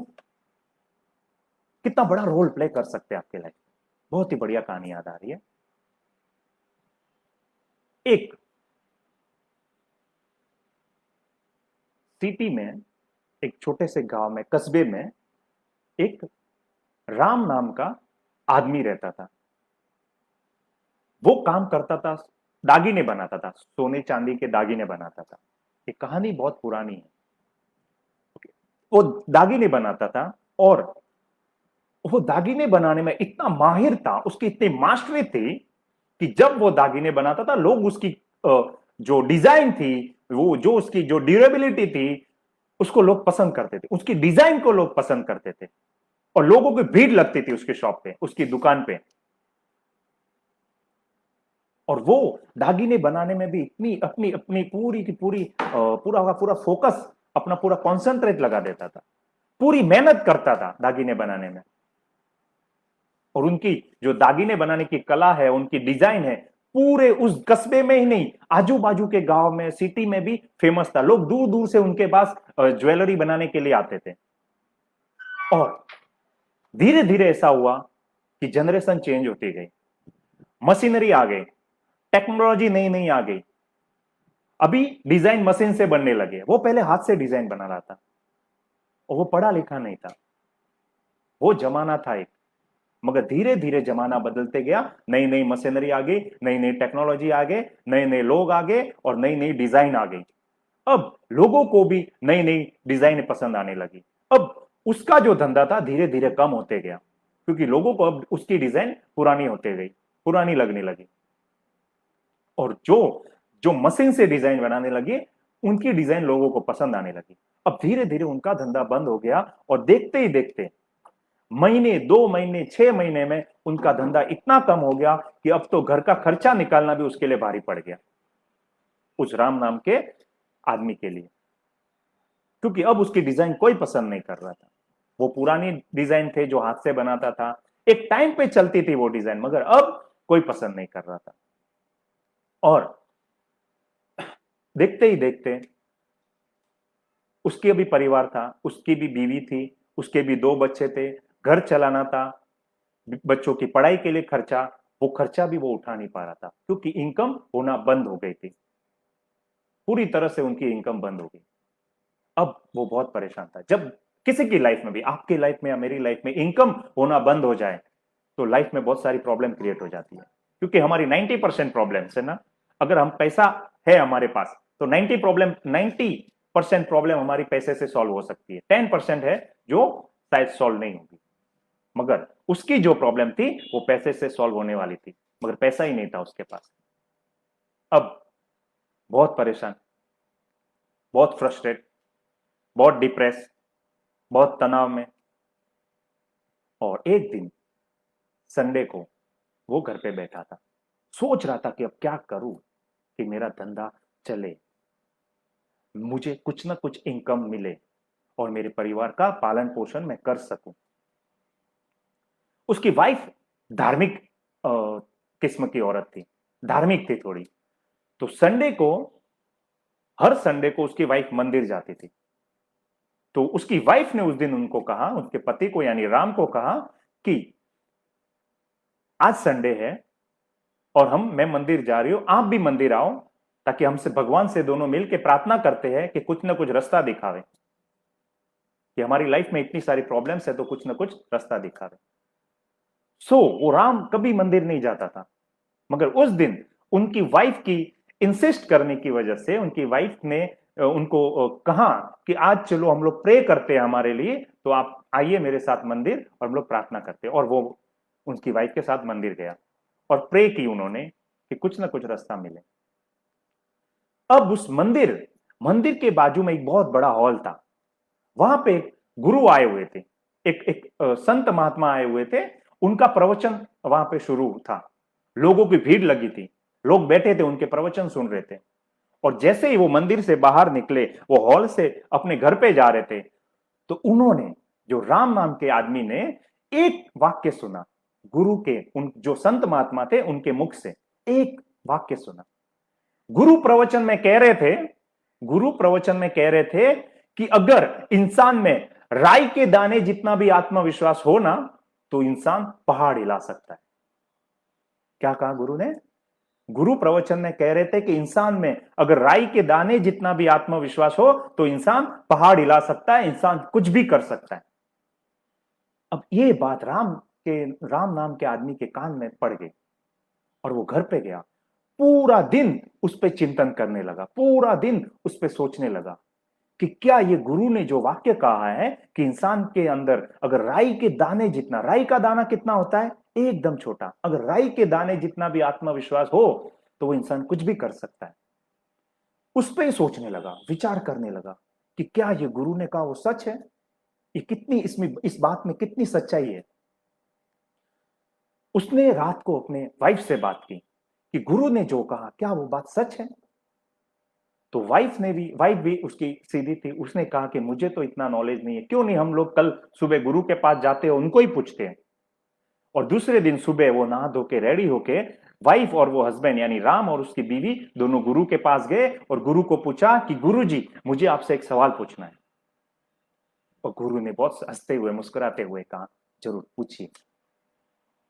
कितना बड़ा रोल प्ले कर सकते हैं आपके लाइफ में। बहुत ही बढ़िया कहानी याद आ रही है। एक सिटी में, एक छोटे से गांव में, कस्बे में एक राम नाम का आदमी रहता था। वो काम करता था, दागीने बनाता था, सोने चांदी के दागीने बनाता था। ये कहानी बहुत पुरानी है। वो दागीने बनाता था और वो दागीने बनाने में इतना माहिर था, उसकी इतनी मास्टरी थी कि जब वो दागीने बनाता था लोग उसकी जो डिजाइन थी, वो जो उसकी जो ड्यूरेबिलिटी थी, उसको लोग पसंद करते थे, उसकी डिजाइन को लोग पसंद करते थे और लोगों की भीड़ लगती थी उसके शॉप पे, उसकी दुकान पे। और वो दागीने बनाने में भी इतनी अपनी अपनी पूरी की पूरी पूरा का पूरा फोकस, अपना पूरा कॉन्सेंट्रेट लगा देता था, पूरी मेहनत करता था दागीने बनाने में। और उनकी जो दागीने बनाने की कला है, उनकी डिजाइन है, पूरे उस कस्बे में ही नहीं, आजू बाजू के गांव में, सिटी में भी फेमस था। लोग दूर दूर से उनके पास ज्वेलरी बनाने के लिए आते थे। और धीरे धीरे ऐसा हुआ कि जनरेशन चेंज होती गई, मशीनरी आ गई, टेक्नोलॉजी नई नई आ गई। अभी डिजाइन मशीन से बनने लगे, वो पहले हाथ से डिजाइन बना रहा था और वो पढ़ा लिखा नहीं था। वो जमाना था एक, मगर धीरे धीरे जमाना बदलते गया, नई नई मशीनरी आ गई, नई नई टेक्नोलॉजी आ गई, नए नए लोग आ गए और नई नई डिजाइन आ गई। अब लोगों को भी नई नई डिजाइन पसंद आने लगी। अब उसका जो धंधा था धीरे धीरे कम होते गया, क्योंकि लोगों को अब उसकी डिजाइन पुरानी होते गई, पुरानी लगने लगी। और जो जो मशीन से डिजाइन बनाने लगे, उनकी डिजाइन लोगों को पसंद आने लगी। अब धीरे धीरे उनका धंधा बंद हो गया और देखते ही देखते महीने, 2 महीने, 6 महीने में उनका धंधा इतना कम हो गया कि अब तो घर का खर्चा निकालना भी उसके लिए भारी पड़ गया, उस राम नाम के आदमी के लिए। क्योंकि अब उसकी डिजाइन कोई पसंद नहीं कर रहा था। वो पुरानी डिजाइन थे जो हाथ से बनाता था, एक टाइम पे चलती थी वो डिजाइन, मगर अब कोई पसंद नहीं कर रहा था। और देखते ही देखते उसके भी परिवार था, उसकी भी बीवी थी, उसके भी 2 बच्चे थे, घर चलाना था, बच्चों की पढ़ाई के लिए खर्चा, वो खर्चा भी वो उठा नहीं पा रहा था, क्योंकि इनकम होना बंद हो गई थी, पूरी तरह से उनकी इनकम बंद हो गई। अब वो बहुत परेशान था। जब किसी की लाइफ में भी, आपकी लाइफ में या मेरी लाइफ में इनकम होना बंद हो जाए तो लाइफ में बहुत सारी प्रॉब्लम क्रिएट हो जाती है, क्योंकि हमारी 90% प्रॉब्लम है ना, अगर हम पैसा है हमारे पास तो 90% प्रॉब्लम हमारी पैसे से सॉल्व हो सकती है। 10% है जो शायद सॉल्व नहीं होगी, मगर उसकी जो प्रॉब्लम थी वो पैसे से सॉल्व होने वाली थी, मगर पैसा ही नहीं था उसके पास। अब बहुत परेशान, बहुत फ्रस्ट्रेट, बहुत डिप्रेस, बहुत तनाव में। और एक दिन संडे को वो घर पे बैठा था, सोच रहा था कि अब क्या करूं कि मेरा धंधा चले, मुझे कुछ ना कुछ इनकम मिले और मेरे परिवार का पालन पोषण मैं कर सकूं। उसकी वाइफ धार्मिक किस्म की औरत थी, धार्मिक थी थोड़ी। तो संडे को, हर संडे को उसकी वाइफ मंदिर जाती थी। तो उसकी वाइफ ने उस दिन उनको कहा, उसके पति को यानी राम को कहा कि आज संडे है और मैं मंदिर जा रही हूं, आप भी मंदिर आओ, ताकि हमसे भगवान से दोनों मिलकर प्रार्थना करते हैं कि कुछ ना कुछ रास्ता दिखावे, कि हमारी लाइफ में इतनी सारी प्रॉब्लम्स है तो कुछ ना कुछ रास्ता दिखावे। वो राम कभी मंदिर नहीं जाता था, मगर उस दिन उनकी वाइफ की इंसिस्ट करने की वजह से उनकी वाइफ ने उनको कहा कि आज चलो हम लोग प्रे करते हैं हमारे लिए, तो आप आइए मेरे साथ मंदिर और हम लोग प्रार्थना करते हैं। और वो उनकी वाइफ के साथ मंदिर गया और प्रे की उन्होंने कि कुछ ना कुछ रास्ता मिले। अब उस मंदिर मंदिर के बाजू में एक बहुत बड़ा हॉल था, वहां पे गुरु आए हुए थे, एक संत महात्मा आए हुए थे, उनका प्रवचन वहां पे शुरू था, लोगों की भीड़ लगी थी, लोग बैठे थे उनके प्रवचन सुन रहे थे। और जैसे ही वो मंदिर से बाहर निकले, वो हॉल से अपने घर पे जा रहे थे, तो उन्होंने, जो राम नाम के आदमी ने, एक वाक्य सुना, गुरु के, उन जो संत महात्मा थे उनके मुख से एक वाक्य सुना। गुरु प्रवचन में कह रहे थे, गुरु प्रवचन में कह रहे थे कि अगर इंसान में राई के दाने जितना भी आत्मविश्वास हो ना, तो इंसान पहाड़ हिला सकता है। क्या कहा गुरु ने? गुरु प्रवचन में कह रहे थे कि इंसान में अगर राई के दाने जितना भी आत्मविश्वास हो तो इंसान पहाड़ हिला सकता है, इंसान कुछ भी कर सकता है। अब ये बात राम नाम के आदमी के कान में पड़ गई और वो घर पे गया, पूरा दिन उस पर चिंतन करने लगा, पूरा दिन उस पर सोचने लगा कि क्या ये गुरु ने जो वाक्य कहा है कि इंसान के अंदर अगर राई के दाने जितना, राई का दाना कितना होता है? एकदम छोटा, अगर राई के दाने जितना भी आत्मविश्वास हो तो वो इंसान कुछ भी कर सकता है। उस पर सोचने लगा, विचार करने लगा कि क्या ये गुरु ने कहा वो सच है, ये कितनी इसमें, इस बात में कितनी सच्चाई है। उसने रात को अपने वाइफ से बात की कि गुरु ने जो कहा क्या वो बात सच है? तो वाइफ भी उसकी सीधी थी, उसने कहा कि मुझे तो इतना नॉलेज नहीं है, क्यों नहीं हम लोग कल सुबह गुरु के पास जाते हैं, उनको ही पूछते हैं। और दूसरे दिन सुबह वो नहा धो के रेडी होके, वाइफ और वो हस्बैंड यानी राम और उसकी बीवी दोनों गुरु के पास गए और गुरु को पूछा कि गुरु जी मुझे आपसे एक सवाल पूछना है। और गुरु ने बहुत हंसते हुए मुस्कुराते हुए कहा जरूर पूछिए।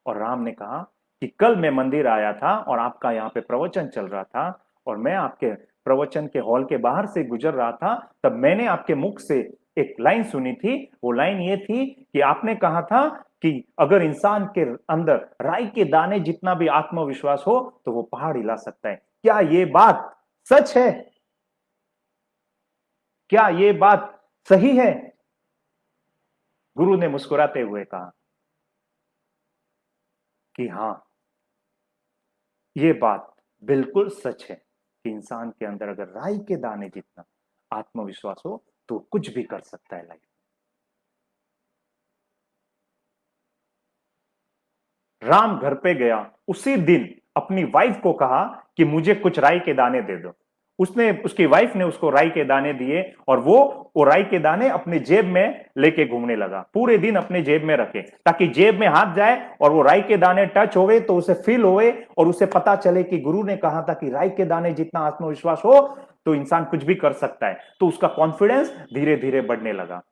और राम ने कहा कि कल मैं मंदिर आया था और आपका यहाँ पे प्रवचन चल रहा था, और मैं आपके प्रवचन के हॉल के बाहर से गुजर रहा था, तब मैंने आपके मुख से एक लाइन सुनी थी। वो लाइन ये थी कि आपने कहा था कि अगर इंसान के अंदर राई के दाने जितना भी आत्मविश्वास हो तो वो पहाड़ हिला सकता है। क्या ये बात सच है? क्या ये बात सही है? गुरु ने मुस्कुराते हुए कहा कि हां, ये बात बिल्कुल सच है कि इंसान के अंदर अगर राई के दाने जितना आत्मविश्वास हो तो कुछ भी कर सकता है लाइफ। राम घर पे गया, उसी दिन अपनी वाइफ को कहा कि मुझे कुछ राई के दाने दे दो। उसने, उसकी वाइफ ने उसको राई के दाने दिए और वो राई के दाने अपने जेब में लेके घूमने लगा, पूरे दिन अपने जेब में रखे ताकि जेब में हाथ जाए और वो राई के दाने टच होवे तो उसे फील होवे और उसे पता चले कि गुरु ने कहा था कि राई के दाने जितना आत्मविश्वास हो तो इंसान कुछ भी कर सकता है। तो उसका कॉन्फिडेंस धीरे धीरे बढ़ने लगा,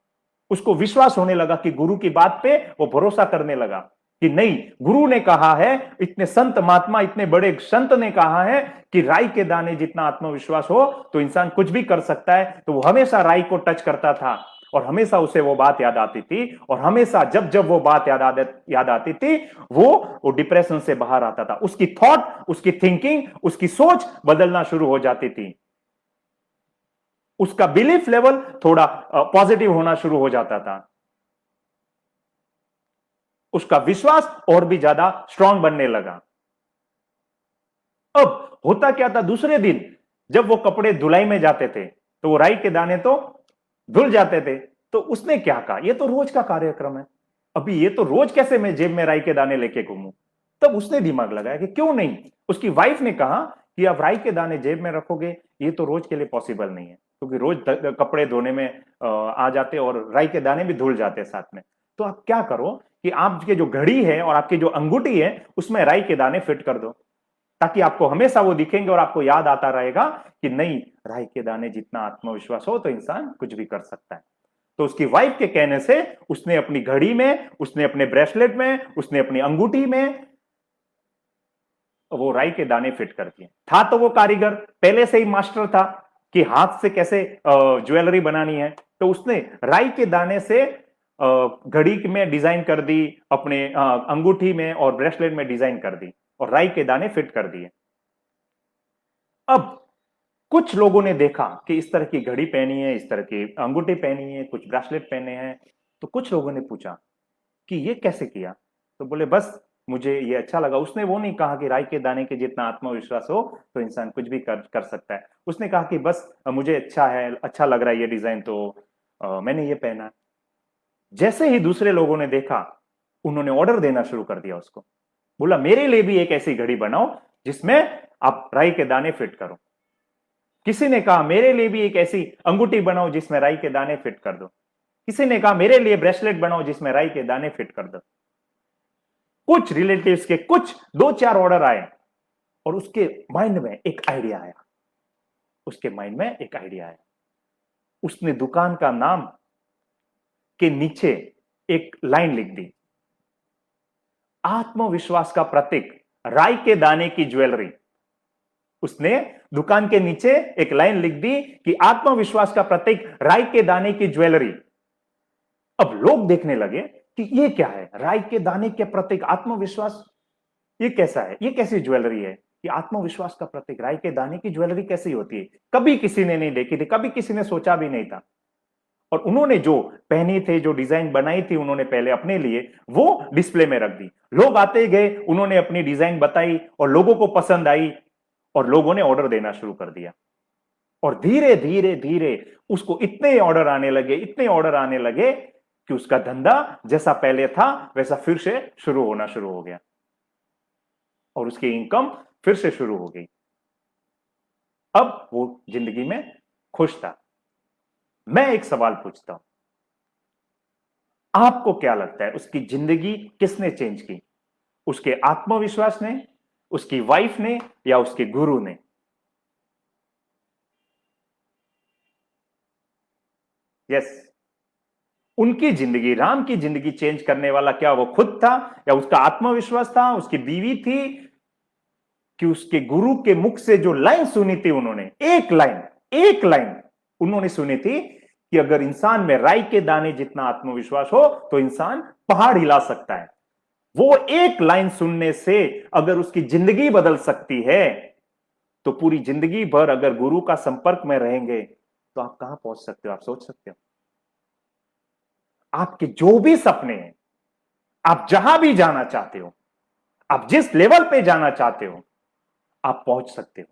उसको विश्वास होने लगा कि गुरु की बात पे वो भरोसा करने लगा कि नहीं, गुरु ने कहा है, इतने संत महात्मा, इतने बड़े संत ने कहा है कि राई के दाने जितना आत्मविश्वास हो तो इंसान कुछ भी कर सकता है। तो वो हमेशा राई को टच करता था और हमेशा उसे वो बात याद आती थी, और हमेशा जब जब वो बात याद आती थी वो डिप्रेशन से बाहर आता था, उसकी थॉट, उसकी थिंकिंग, उसकी सोच बदलना शुरू हो जाती थी, उसका बिलीफ लेवल थोड़ा पॉजिटिव होना शुरू हो जाता था, उसका विश्वास और भी ज्यादा स्ट्रांग बनने लगा। अब होता क्या था, दूसरे दिन जब वो कपड़े धुलाई में जाते थे तो वो राई के दाने तो धुल जाते थे। तो उसने क्या कहा, ये तो रोज का कार्यक्रम है, अभी ये तो रोज कैसे मैं जेब में राई के दाने लेके घूमूं। तब उसने दिमाग लगाया कि क्यों नहीं। उसकी वाइफ ने कहा कि आप राई के दाने जेब में रखोगे, ये तो रोज के लिए पॉसिबल नहीं है, क्योंकि रोज कपड़े धोने में आ जाते और राई के दाने भी धुल जाते साथ में। तो आप क्या करो कि आपके जो घड़ी है और आपकी जो अंगूठी है उसमें राई के दाने फिट कर दो, ताकि आपको हमेशा वो दिखेंगे और आपको याद आता रहेगा कि नहीं, राई के दाने जितना आत्मविश्वास हो तो इंसान कुछ भी कर सकता है। तो उसकी वाइफ के कहने से उसने अपनी घड़ी में, उसने अपने ब्रेसलेट में, उसने अपनी अंगूठी में वो राई के दाने फिट कर दिए। था तो वो कारीगर पहले से ही मास्टर था कि हाथ से कैसे ज्वेलरी बनानी है, तो उसने राई के दाने से घड़ी में डिजाइन कर दी, अपने अंगूठी में और ब्रेसलेट में डिजाइन कर दी और राई के दाने फिट कर दिए। अब कुछ लोगों ने देखा कि इस तरह की घड़ी पहनी है, इस तरह की अंगूठी पहनी है, कुछ ब्रेसलेट पहने हैं। तो कुछ लोगों ने पूछा कि ये कैसे किया। तो बोले बस मुझे ये अच्छा लगा। उसने वो नहीं कहा कि राई के दाने के जितना आत्मविश्वास हो तो इंसान कुछ भी कर सकता है। उसने कहा कि बस मुझे अच्छा है, अच्छा लग रहा है ये डिजाइन, तो मैंने ये पहना। जैसे ही दूसरे लोगों ने देखा, उन्होंने ऑर्डर देना शुरू कर दिया उसको। बोला मेरे लिए भी एक ऐसी घड़ी बनाओ जिसमें आप राई के दाने फिट करो। किसी ने कहा मेरे लिए भी एक ऐसी अंगूठी बनाओ जिसमें राई के दाने फिट कर दो। किसी ने कहा मेरे लिए ब्रेसलेट बनाओ जिसमें राई के दाने फिट कर दो। कुछ रिलेटिव्स के कुछ 2-4 ऑर्डर आए और उसके माइंड में एक आइडिया आया। उसके माइंड में एक आइडिया आया। उसने दुकान का नाम के नीचे एक लाइन लिख दी, आत्मविश्वास का प्रतीक राई के दाने की ज्वेलरी। उसने दुकान के नीचे एक लाइन लिख दी कि आत्मविश्वास का प्रतीक राई के दाने की ज्वेलरी। अब लोग देखने लगे कि ये क्या है, राई के दाने के प्रतीक आत्मविश्वास, ये कैसा है, ये कैसी ज्वेलरी है कि आत्मविश्वास का प्रतीक राई के दाने की ज्वेलरी कैसी होती है। कभी किसी ने नहीं देखी थी, कभी किसी ने सोचा भी नहीं था। और उन्होंने जो पहनी थी, जो डिजाइन बनाई थी उन्होंने पहले अपने लिए, वो डिस्प्ले में रख दी। लोग आते गए, उन्होंने अपनी डिजाइन बताई और लोगों को पसंद आई और लोगों ने ऑर्डर देना शुरू कर दिया। और धीरे धीरे धीरे उसको इतने ऑर्डर आने लगे, इतने ऑर्डर आने लगे कि उसका धंधा जैसा पहले था वैसा फिर से शुरू होना शुरू हो गया और उसकी इनकम फिर से शुरू हो गई। अब वो जिंदगी में खुश था। मैं एक सवाल पूछता हूं, आपको क्या लगता है उसकी जिंदगी किसने चेंज की? उसके आत्मविश्वास ने, उसकी वाइफ ने, या उसके गुरु ने? यस, उनकी जिंदगी, राम की जिंदगी चेंज करने वाला क्या वो खुद था, या उसका आत्मविश्वास था, उसकी बीवी थी, कि उसके गुरु के मुख से जो लाइन सुनी थी उन्होंने, एक लाइन उन्होंने सुनी थी कि अगर इंसान में राई के दाने जितना आत्मविश्वास हो तो इंसान पहाड़ हिला सकता है। वो एक लाइन सुनने से अगर उसकी जिंदगी बदल सकती है, तो पूरी जिंदगी भर अगर गुरु का संपर्क में रहेंगे तो आप कहां पहुंच सकते हो, आप सोच सकते हो? आपके जो भी सपने हैं, आप जहां भी जाना चाहते हो, आप जिस लेवल पे जाना चाहते हो, आप पहुंच सकते हो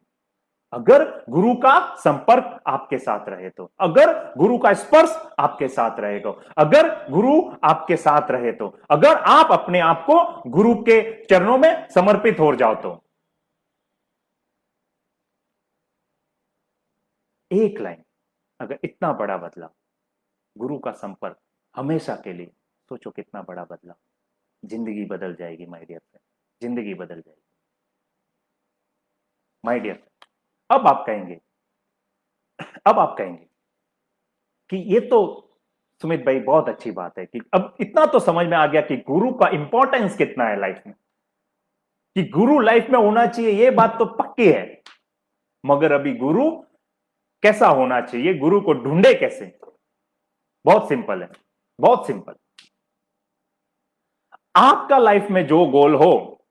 अगर गुरु का संपर्क आपके साथ रहे तो, अगर गुरु का स्पर्श आपके साथ रहेगा, अगर गुरु आपके साथ रहे तो, अगर आप अपने आप को गुरु के चरणों में समर्पित हो जाओ तो। एक लाइन, अगर इतना बड़ा बदलाव, गुरु का संपर्क हमेशा के लिए, सोचो कितना बड़ा बदलाव, जिंदगी बदल जाएगी माय डियर फ्रेंड, जिंदगी बदल जाएगी माय डियर। अब आप कहेंगे, अब आप कहेंगे कि ये तो सुमित भाई बहुत अच्छी बात है कि अब इतना तो समझ में आ गया कि गुरु का इंपॉर्टेंस कितना है लाइफ में, कि गुरु लाइफ में होना चाहिए, ये बात तो पक्की है। मगर अभी गुरु कैसा होना चाहिए, गुरु को ढूंढे कैसे? बहुत सिंपल है, बहुत सिंपल। आपका लाइफ में जो गोल हो,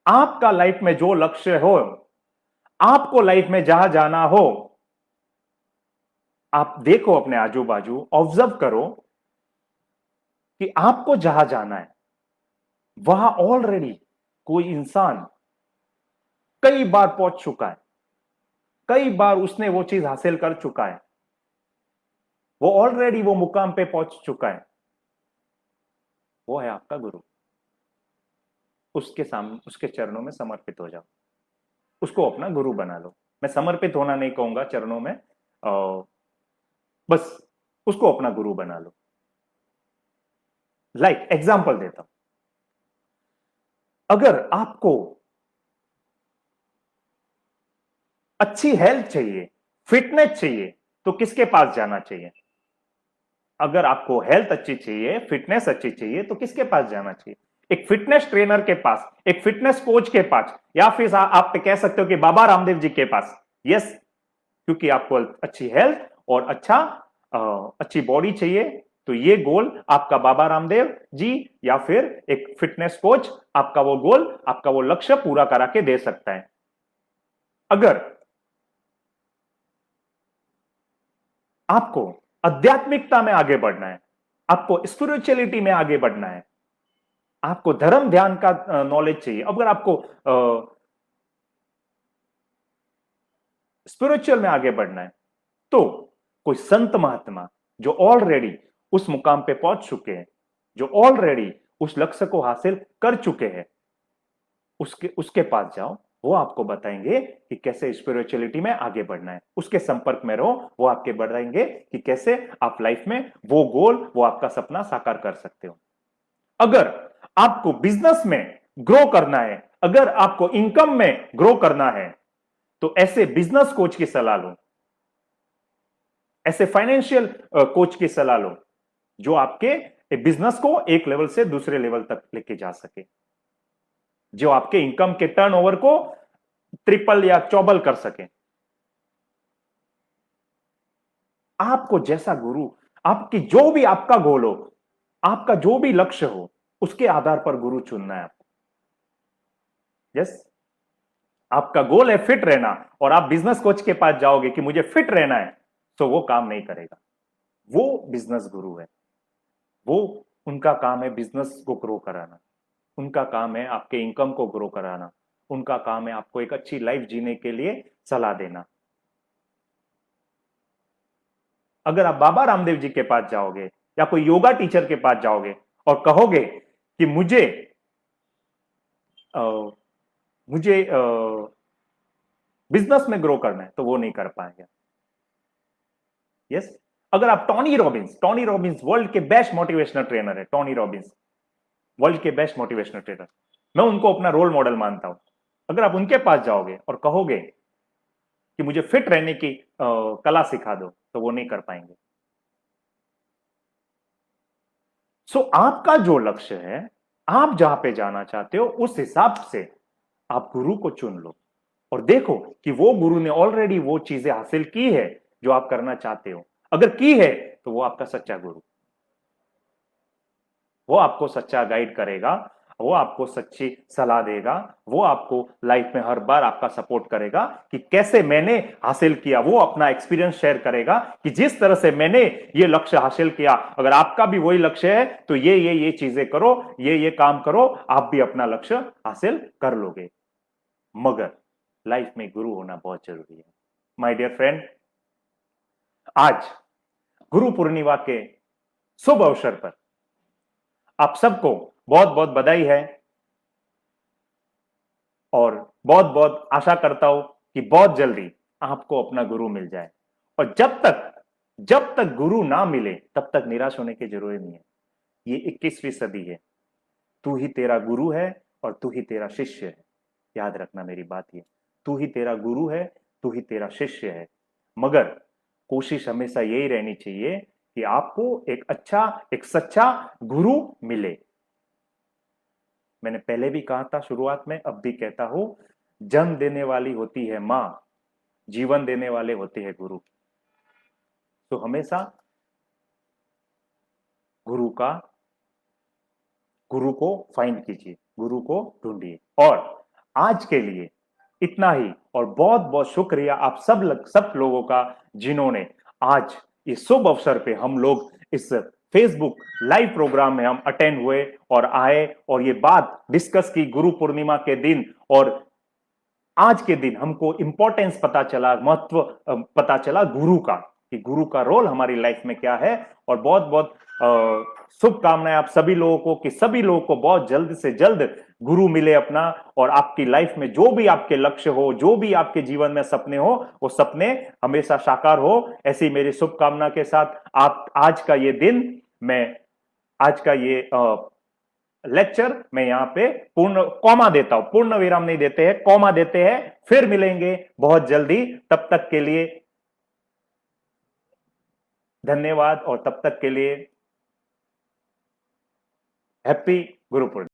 आपका लाइफ में जो लक्ष्य हो, आपको लाइफ में जहां जाना हो, आप देखो अपने आजू बाजू, ऑब्जर्व करो कि आपको जहां जाना है वहां ऑलरेडी कोई इंसान कई बार पहुंच चुका है, कई बार उसने वो चीज हासिल कर चुका है, वो ऑलरेडी वो मुकाम पे पहुंच चुका है, वो है आपका गुरु। उसके सामने, उसके चरणों में समर्पित हो जाओ, उसको अपना गुरु बना लो। मैं समर्पित होना नहीं कहूंगा चरणों में, बस उसको अपना गुरु बना लो। एग्जांपल देता हूं, अगर आपको अच्छी हेल्थ चाहिए, फिटनेस चाहिए, तो किसके पास जाना चाहिए? अगर आपको हेल्थ अच्छी चाहिए, फिटनेस अच्छी चाहिए, तो किसके पास जाना चाहिए? एक फिटनेस ट्रेनर के पास, एक फिटनेस कोच के पास, या फिर आप कह सकते हो कि बाबा रामदेव जी के पास। यस, क्योंकि आपको अच्छी हेल्थ और अच्छी बॉडी चाहिए, तो ये गोल आपका बाबा रामदेव जी या फिर एक फिटनेस कोच आपका वो गोल, आपका वो लक्ष्य पूरा करा के दे सकता है। अगर आपको आध्यात्मिकता में आगे बढ़ना है, आपको स्पिरिचुअलिटी में आगे बढ़ना है, आपको धर्म ध्यान का नॉलेज चाहिए, अगर आपको स्पिरिचुअल में आगे बढ़ना है, तो कोई संत महात्मा जो ऑलरेडी उस मुकाम पे पहुंच चुके हैं, जो ऑलरेडी उस लक्ष्य को हासिल कर चुके हैं, उसके उसके पास जाओ। वो आपको बताएंगे कि कैसे स्पिरिचुअलिटी में आगे बढ़ना है। उसके संपर्क में रहो, वो आपके बताएंगे कि कैसे आप लाइफ में वो गोल, वो आपका सपना साकार कर सकते हो। अगर आपको बिजनेस में ग्रो करना है, अगर आपको इनकम में ग्रो करना है, तो ऐसे बिजनेस कोच की सलाह लो, ऐसे फाइनेंशियल कोच की सलाह लो, जो आपके बिजनेस को एक लेवल से दूसरे लेवल तक लेके जा सके, जो आपके इनकम के टर्नओवर को ट्रिपल या चौबल कर सके। आपको जैसा गुरु, आपकी जो भी आपका गोल हो, आपका जो भी लक्ष्य हो, उसके आधार पर गुरु चुनना है आपको। यस, आपका गोल है फिट रहना, और आप बिजनेस कोच के पास जाओगे कि मुझे फिट रहना है, तो वो काम नहीं करेगा। वो बिजनेस गुरु है, वो उनका काम है बिजनेस को ग्रो कराना, उनका काम है आपके इनकम को ग्रो कराना, उनका काम है आपको एक अच्छी लाइफ जीने के लिए सलाह देना। अगर आप बाबा रामदेव जी के पास जाओगे या कोई योगा टीचर के पास जाओगे और कहोगे कि आ, मुझे बिजनेस में ग्रो करना है, तो वो नहीं कर पाएंगे। यस, अगर आप टोनी रॉबिन्स वर्ल्ड के बेस्ट मोटिवेशनल ट्रेनर है, टोनी रॉबिन्स वर्ल्ड के बेस्ट मोटिवेशनल ट्रेनर, मैं उनको अपना रोल मॉडल मानता हूं। अगर आप उनके पास जाओगे और कहोगे कि मुझे फिट रहने की कला सिखा दो, तो वो नहीं कर पाएंगे। सो आपका जो लक्ष्य है, आप जहां पे जाना चाहते हो, उस हिसाब से आप गुरु को चुन लो और देखो कि वो गुरु ने ऑलरेडी वो चीजें हासिल की है जो आप करना चाहते हो। अगर की है, तो वो आपका सच्चा गुरु, वो आपको सच्चा गाइड करेगा, वो आपको सच्ची सलाह देगा, वो आपको लाइफ में हर बार आपका सपोर्ट करेगा कि कैसे मैंने हासिल किया। वो अपना एक्सपीरियंस शेयर करेगा कि जिस तरह से मैंने ये लक्ष्य हासिल किया, अगर आपका भी वही लक्ष्य है, तो ये चीजें करो, ये काम करो, आप भी अपना लक्ष्य हासिल कर लोगे। मगर लाइफ में गुरु होना बहुत जरूरी है। माय डियर फ्रेंड, आज गुरु पूर्णिमा के शुभ अवसर पर आप सबको बहुत बहुत बधाई है, और बहुत बहुत आशा करता हूं कि बहुत जल्दी आपको अपना गुरु मिल जाए। और जब तक गुरु ना मिले, तब तक निराश होने की जरूरत नहीं है। ये 21वीं सदी है, तू ही तेरा गुरु है और तू ही तेरा शिष्य है। याद रखना मेरी बात, ये तू ही तेरा गुरु है, तू ही तेरा शिष्य है। मगर कोशिश हमेशा यही रहनी चाहिए कि आपको एक अच्छा, एक सच्चा गुरु मिले। मैंने पहले भी कहा था शुरुआत में, अब भी कहता हूं, जन्म देने वाली होती है मां, जीवन देने वाले होते हैं गुरु। तो हमेशा गुरु को फाइंड कीजिए, गुरु को ढूंढिए। और आज के लिए इतना ही, और बहुत बहुत शुक्रिया आप सब लोगों का, जिन्होंने आज इस शुभ अवसर पे हम लोग इस फेसबुक लाइव प्रोग्राम में हम अटेंड हुए और आए और ये बात डिस्कस की गुरु पूर्णिमा के दिन, और आज के दिन हमको इंपॉर्टेंस पता चला, महत्व पता चला गुरु का, कि गुरु का रोल हमारी लाइफ में क्या है। और बहुत बहुत शुभकामनाएं आप सभी लोगों को, कि सभी लोगों को बहुत जल्द से जल्द गुरु मिले अपना, और आपकी लाइफ में जो भी आपके लक्ष्य हो, जो भी आपके जीवन में सपने हो, वो सपने हमेशा साकार हो। ऐसी मेरी शुभकामना के साथ आप आज का ये दिन, मैं आज का ये लेक्चर मैं यहां पे पूर्ण कॉमा देता हूं, पूर्ण विराम नहीं देते हैं, कॉमा देते हैं। फिर मिलेंगे बहुत जल्दी, तब तक के लिए धन्यवाद, और तब तक के लिए हैप्पी गुरु पूर्णिमा।